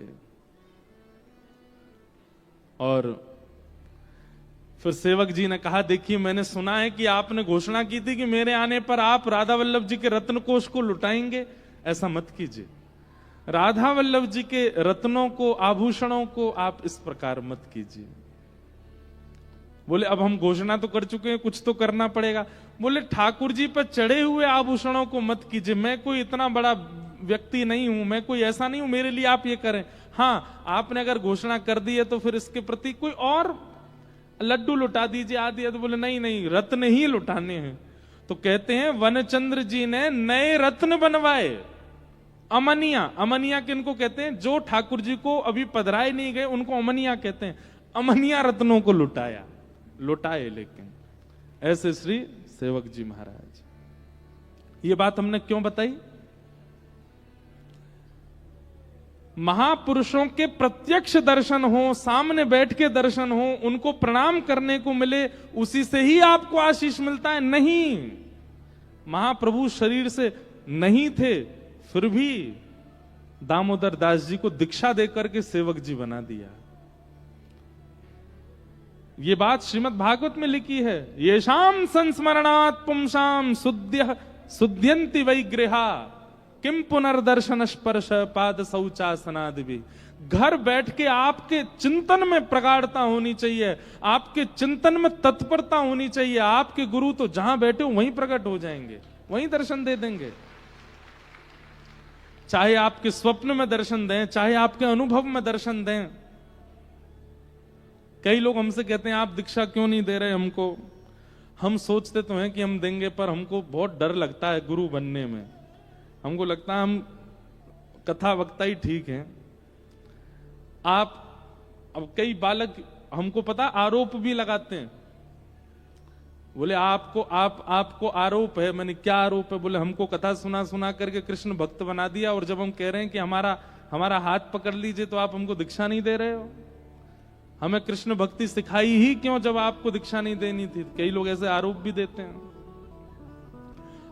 और फिर सेवक जी ने कहा, देखिए मैंने सुना है कि आपने घोषणा की थी कि मेरे आने पर आप राधा वल्लभ जी के रत्न कोष को लुटाएंगे। ऐसा मत कीजिए, राधा वल्लभ जी के रत्नों को, आभूषणों को आप इस प्रकार मत कीजिए। बोले अब हम घोषणा तो कर चुके हैं, कुछ तो करना पड़ेगा। बोले ठाकुर जी पर चढ़े हुए आभूषणों को मत कीजिए, मैं कोई इतना बड़ा व्यक्ति नहीं हूं, मैं कोई ऐसा नहीं हूं मेरे लिए आप ये करें। हाँ, आपने अगर घोषणा कर दी है तो फिर इसके प्रति कोई और लड्डू लुटा दीजिए आदि। तो बोले नहीं नहीं, रत्न ही लुटाने हैं। तो कहते हैं वनचंद्र जी ने नए रत्न बनवाए, अमनिया। अमनिया किनको कहते हैं? जो ठाकुर जी को अभी पधराए नहीं गए उनको अमनिया कहते हैं। अमनिया रत्नों को लुटाए। लेकिन ऐसे श्री सेवक जी महाराज। ये बात हमने क्यों बताई? महापुरुषों के प्रत्यक्ष दर्शन हो, सामने बैठ के दर्शन हो, उनको प्रणाम करने को मिले, उसी से ही आपको आशीष मिलता है। नहीं, महाप्रभु शरीर से नहीं थे, फिर भी दामोदर दास जी को दीक्षा देकर के सेवक जी बना दिया। ये बात श्रीमद् भागवत में लिखी है, येषाम संस्मरणात् पुंसाम सुध्यन्ति वै गृहा किम पुनर्दर्शन स्पर्श पाद शौचासनादि भी। घर बैठ के आपके चिंतन में प्रगाढ़ता होनी चाहिए, आपके चिंतन में तत्परता होनी चाहिए। आपके गुरु तो जहां बैठे हो वहीं प्रकट हो जाएंगे, वहीं दर्शन दे देंगे। चाहे आपके स्वप्न में दर्शन दें, चाहे आपके अनुभव में दर्शन दें। कई लोग हमसे कहते हैं आप दीक्षा क्यों नहीं दे रहे हमको? हम सोचते तो हैं कि हम देंगे, पर हमको बहुत डर लगता है गुरु बनने में। हमको लगता है हम कथा वक्ता ही ठीक हैं। अब कई बालक हमको पता आरोप भी लगाते हैं। बोले आपको आरोप है। मैंने क्या आरोप है? बोले हमको कथा सुना करके कृष्ण भक्त बना दिया, और जब हम कह रहे हैं कि हमारा हाथ पकड़ लीजिए तो आप हमको दीक्षा नहीं दे रहे हो। हमें कृष्ण भक्ति सिखाई ही क्यों जब आपको दीक्षा नहीं देनी थी? कई लोग ऐसे आरोप भी देते हैं।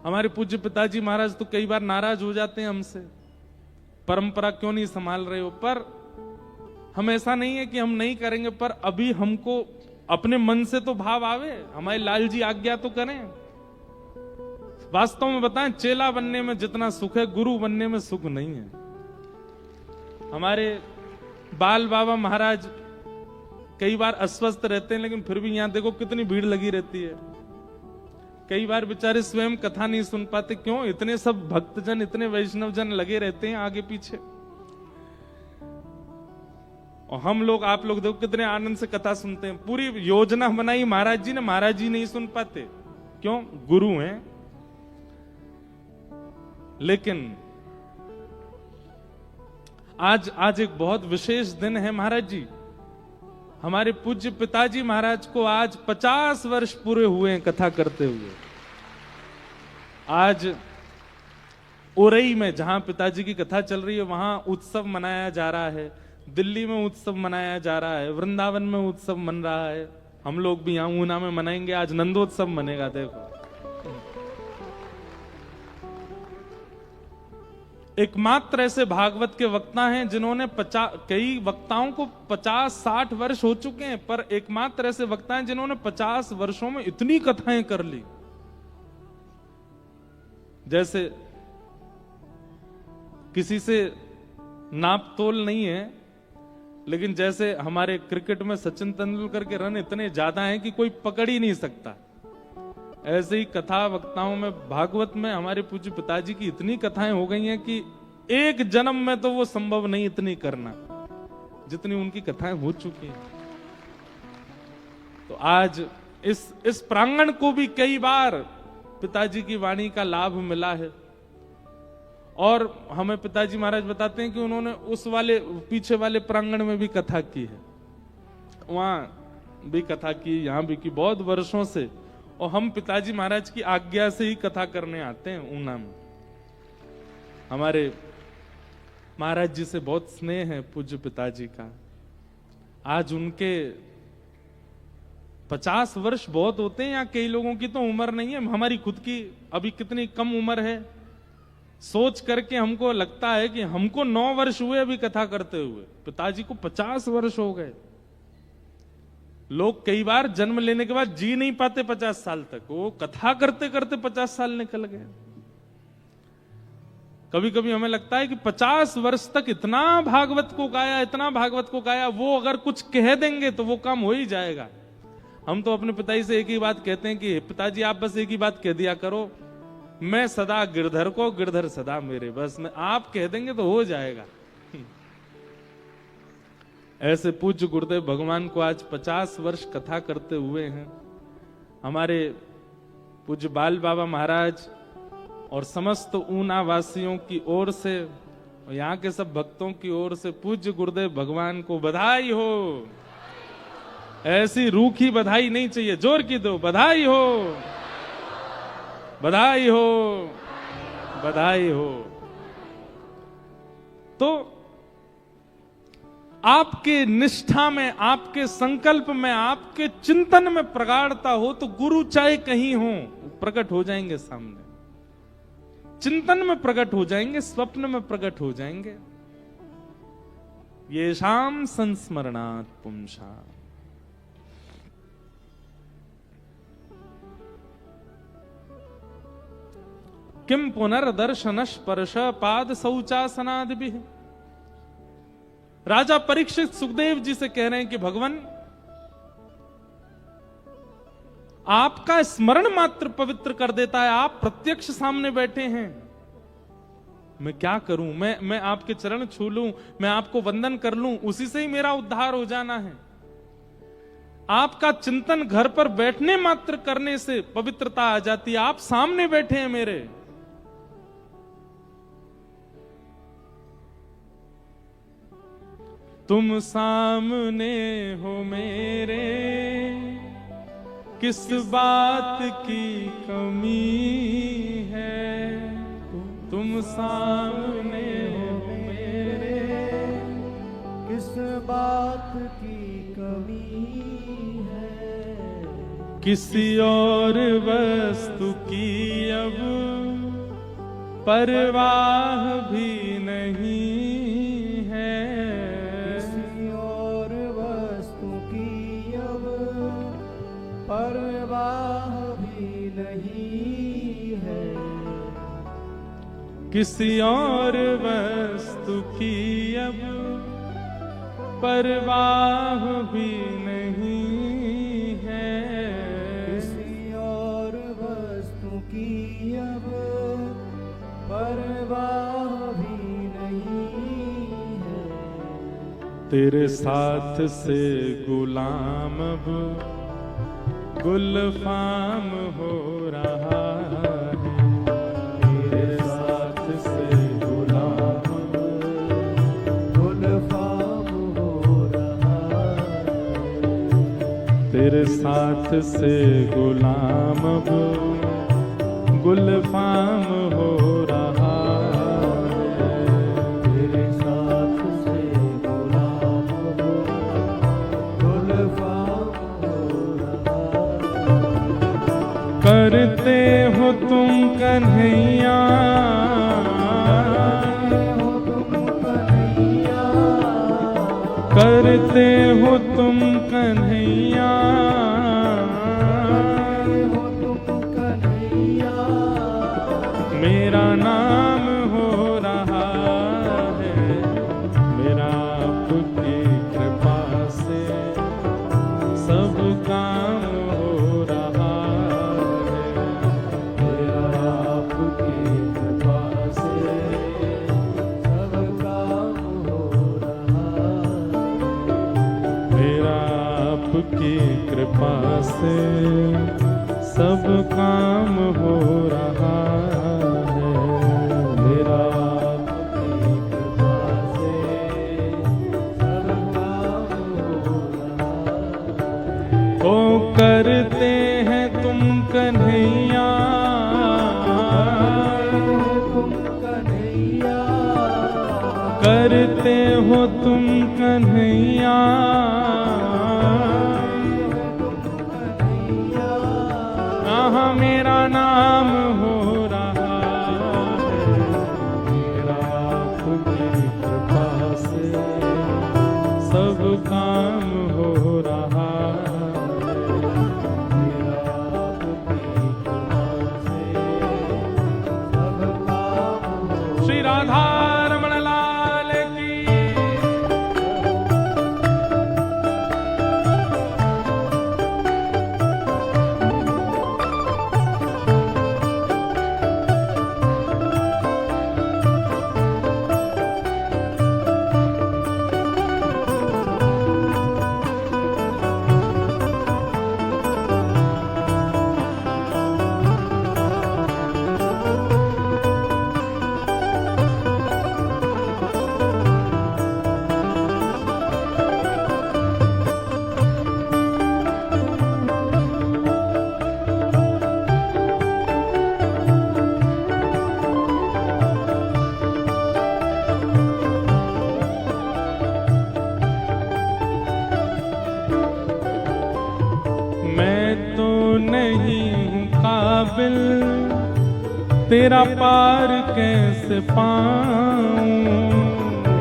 हमारे पूज्य पिताजी महाराज तो कई बार नाराज हो जाते हैं हमसे, परंपरा क्यों नहीं संभाल रहे हो। पर हम ऐसा नहीं है कि हम नहीं करेंगे, पर अभी हमको अपने मन से तो भाव आवे, हमारे लाल जी आज्ञा तो करें। वास्तव में बताएं, चेला बनने में जितना सुख है गुरु बनने में सुख नहीं है। हमारे बाल बाबा महाराज कई बार अस्वस्थ रहते हैं, लेकिन फिर भी यहां देखो कितनी भीड़ लगी रहती है। कई बार बेचारे स्वयं कथा नहीं सुन पाते। क्यों? इतने सब भक्तजन, इतने वैष्णव जन लगे रहते हैं आगे पीछे, और हम लोग, आप लोग देखो कितने आनंद से कथा सुनते हैं। पूरी योजना बनाई महाराज जी ने, महाराज जी नहीं सुन पाते। क्यों? गुरु हैं। लेकिन आज एक बहुत विशेष दिन है महाराज जी। हमारे पूज्य पिताजी महाराज को आज 50 वर्ष पूरे हुए हैं कथा करते हुए। आज उरई में जहां पिताजी की कथा चल रही है वहां उत्सव मनाया जा रहा है, दिल्ली में उत्सव मनाया जा रहा है, वृंदावन में उत्सव मन रहा है। हम लोग भी यहां ऊना में मनाएंगे, आज नंदोत्सव मनेगा। देखो, एकमात्र ऐसे भागवत के वक्ता हैं जिन्होंने कई वक्ताओं को 50-60 वर्ष हो चुके हैं, पर एकमात्र ऐसे वक्ता हैं जिन्होंने 50 वर्षों में इतनी कथाएं कर ली। जैसे किसी से नाप तोल नहीं है, लेकिन जैसे हमारे क्रिकेट में सचिन तेंदुलकर के रन इतने ज्यादा हैं कि कोई पकड़ ही नहीं सकता, ऐसे ही कथा वक्ताओं में, भागवत में हमारे पूज्य पिताजी की इतनी कथाएं हो गई हैं कि एक जन्म में तो वो संभव नहीं इतनी करना जितनी उनकी कथाएं हो चुकी हैं। तो आज इस प्रांगण को भी कई बार पिताजी की वाणी का लाभ मिला है, और हमें पिताजी महाराज बताते हैं कि उन्होंने उस वाले पीछे वाले प्रांगण में भी कथा की है, वहां भी कथा की, यहां भी की, बहुत वर्षों से। और हम पिताजी महाराज की आज्ञा से ही कथा करने आते हैं ऊना में। हमारे महाराज जी से बहुत स्नेह है पूज्य पिताजी का। आज उनके 50 वर्ष बहुत होते हैं, या कई लोगों की तो उम्र नहीं है। हमारी खुद की अभी कितनी कम उम्र है, सोच करके हमको लगता है कि हमको 9 वर्ष हुए अभी कथा करते हुए, पिताजी को 50 वर्ष हो गए। लोग कई बार जन्म लेने के बाद जी नहीं पाते 50 साल तक, वो कथा करते करते 50 साल निकल गए। कभी कभी हमें लगता है कि 50 वर्ष तक इतना भागवत को गाया, इतना भागवत को गाया, वो अगर कुछ कह देंगे तो वो काम हो ही जाएगा। हम तो अपने पिताजी से एक ही बात कहते हैं कि पिताजी आप बस एक ही बात कह दिया करो, मैं सदा गिरधर को, गिरधर सदा मेरे, बस मैं आप कह देंगे तो हो जाएगा। ऐसे पूज्य गुरुदेव भगवान को आज 50 वर्ष कथा करते हुए हैं। हमारे पूज्य बाल बाबा महाराज और समस्त ऊना वासियों की ओर से, यहाँ के सब भक्तों की ओर से पूज्य गुरुदेव भगवान को बधाई हो। ऐसी रूखी बधाई नहीं चाहिए, जोर की दो, बधाई हो, बधाई हो, बधाई हो। तो आपके निष्ठा में, आपके संकल्प में, आपके चिंतन में प्रगाढ़ता हो तो गुरु चाहे कहीं हो प्रकट हो जाएंगे सामने, चिंतन में प्रकट हो जाएंगे, स्वप्न में प्रकट हो जाएंगे। ये शाम संस्मरणात् पुंसा। किम पुनर्दर्शन स्पर्श पाद शौचासनादिभिः। राजा परीक्षित सुखदेव जी से कह रहे हैं कि भगवान आपका स्मरण मात्र पवित्र कर देता है, आप प्रत्यक्ष सामने बैठे हैं, मैं क्या करूं, मैं आपके चरण छू लूं, मैं आपको वंदन कर लूं, उसी से ही मेरा उद्धार हो जाना है। आपका चिंतन घर पर बैठने मात्र करने से पवित्रता आ जाती है, आप सामने बैठे हैं मेरे। तुम सामने हो मेरे, किस बात की कमी है। तुम सामने हो मेरे, किस बात की कमी है। किसी और वस्तु की अब परवाह भी नहीं है। परवाह भी नहीं है। किसी और वस्तु की अब परवाह भी नहीं है। किसी और वस्तु की अब परवाह भी नहीं है। तेरे साथ से गुलाम अब गुलफाम हो रहा है। तेरे साथ से गुलाम गुलफाम हो रहा है। तेरे साथ से गुलाम अब गुलफाम हो रहा है। तेरे साथ से गुलाम गुलफाम करते हो तुम कन्हैया, करते हो तुम कन्हैया, मेरा नाम हो रहा है। मेरा आपकी कृपा से सब काम हो रहा है। मेरा आपकी कृपा से सब काम हो रहा है। मेरा आपकी कृपा से सब काम हो रहा है। मेरा आपकी कृपा से सब काम हो रहा है। ओ करते हैं तुम कन्हैया, तुम कन्हैया, करते हो तुम कन्हैया, तुम कन्हैया, यहाँ मेरा नाम हो रहा नहीं हूँ काबिल, तेरा पार कैसे पाऊं।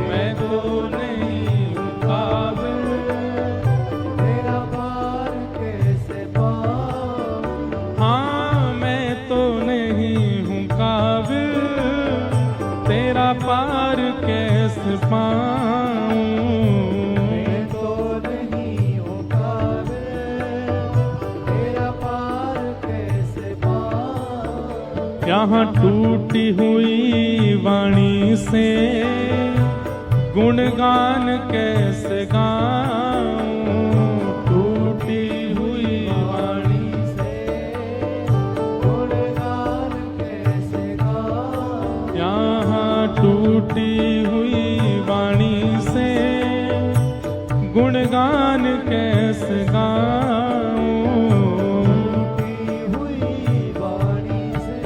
मैं तो नहीं हूँ काबिल, तेरा पार कैसे पाऊं। हाँ मैं तो नहीं हूँ काबिल, तेरा पार कैसे पाऊं। मैं तो नहीं हूँ काबिल, तेरा पार कैसे पाऊं। यहाँ टूटी हुई वाणी से गुणगान कैसे गाऊं। टूटी हुई वाणी से गुणगान कैसे गाऊं। यहाँ टूटी हुई वाणी से गुणगान कैसे गाऊं। टूटी हुई वाणी से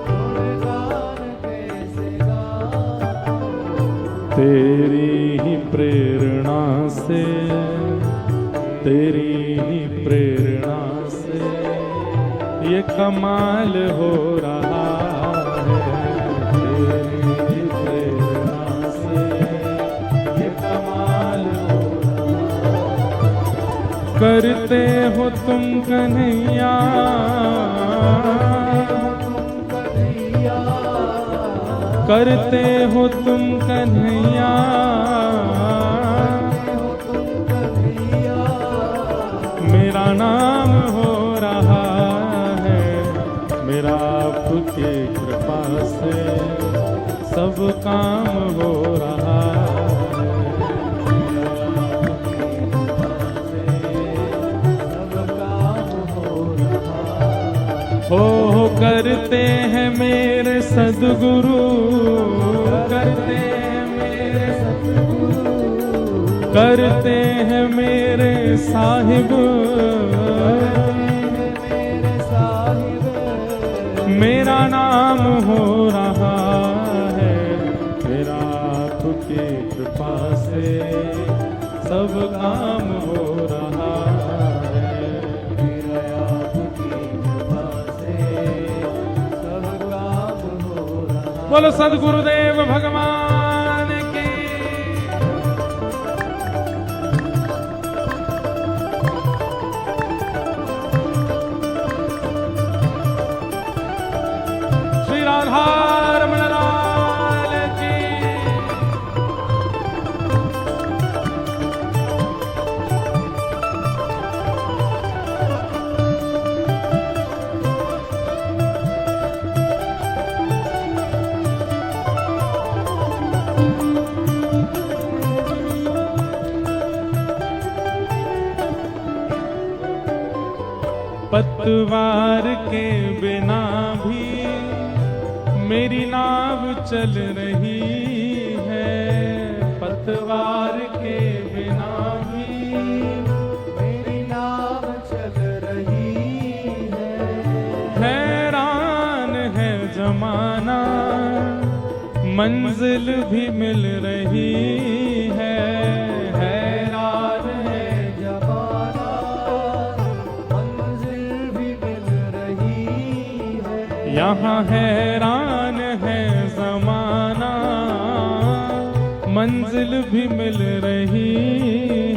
गुणगान कैसे गाऊं। तेरी ही प्रेरणा से, तेरी ही प्रेरणा से ये कमाल हो रहा है। तेरी ही प्रेरणा से ये कमाल हो रहा है। करते हो तुम कन्हैया, करते हो तुम कन्हैया, मेरा नाम हो रहा है। मेरा आपकी कृपा से सब काम हो रहा है। हो करते हैं मेरे सद्गुरु, करते हैं मेरे सद्गुरु, करते हैं मेरे साहिब, मेरा नाम हो रहा है। मेरा आपकी कृपा से सब काम हो रहा है। मेरा आपकी कृपा से सब काम हो रहा। बोलो सद्गुरुदेव भगवान की। श्री राधा रमण लाल की। पतवार के बिना भी मेरी नाव चल रही है। पतवार के बिना भी मेरी नाव चल रही है। हैरान है जमाना, मंजिल भी मिल रही है। हैरान है जमाना, मंजिल भी मिल रही है। यहाँ हैरान है जमाना, मंजिल भी मिल रही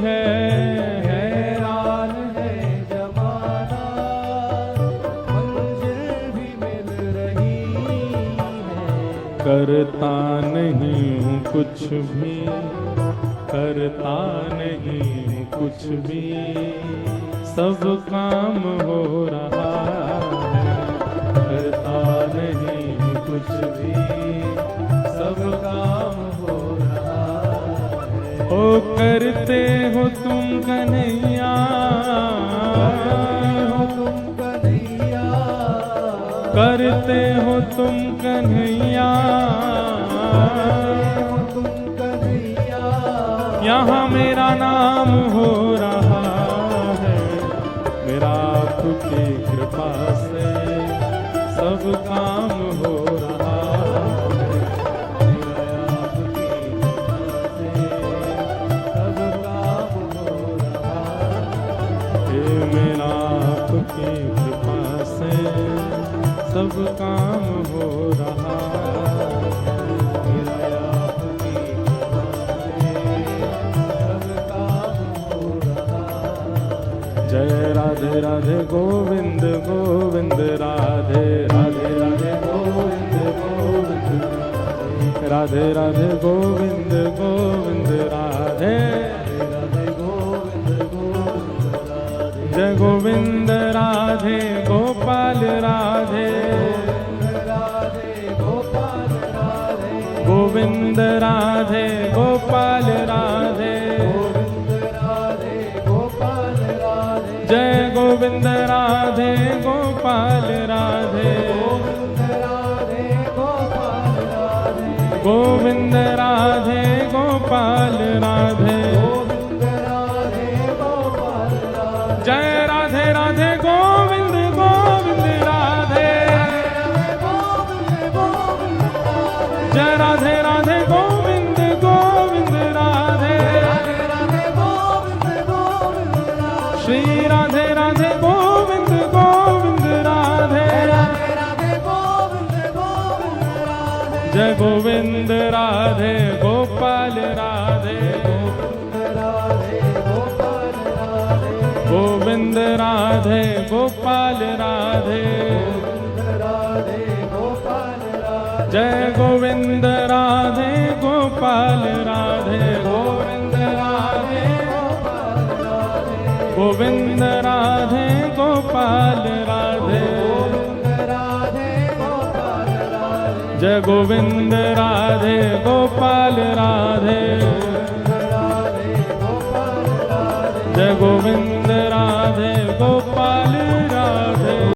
है। हैरान है जमाना, मंजिल भी मिल रही है। करता नहीं हूँ कुछ भी, करता नहीं हूँ कुछ भी, सब काम हो रहा है। करता नहीं हूँ कुछ भी, सब काम हो रहा है। ओ करते हो तुम कन्हैया, तुम कन्हैया, करते हो तुम कन्हैया, तुम कन्हैया। यहाँ मेरा नाम हो रहा है। मेरा आपकी कृपा से सब काम हो रहा है। मेरा आपकी कृपा से सब काम हो रहा है। हे मेरा आपकी कृपा से सब काम हो रहा है। आपकी कृपा से सब काम हो रहा है। जय राधे राधे गोविंद गोविंद राधे राधे राधे गोविंद गोविंद राधे राधे गोविंद गोविंद राधे राधे गोविंद गोविंद राधे। जय गोविंद राधे गोपाल राधे राधे गोपाल राधे। गोविंद राधे गोपाल राधे गोविंद राधे गोपाल राधे। जय गोविंद राधे गोपाल राधे गोविंद राधे गोपाल राधे। गोविंद राधे गोपाल राधे गोविंद राधे गोपाल राधे। जय राधे राधे गोविंद गोविंद राधे जय राधे राधे गोविंद गोविंद राधे श्री राधे राधे गोविंद गोविंद राधे जय गोविंद राधे गोपाल राधे गोविंद राधे गोपाल राधे जय गोविंद राधे गोपाल राधे गोविंद राधे गोविंद राधे गोपाल राधे जय गोविंद राधे गोपाल राधे जय गोविंद राधे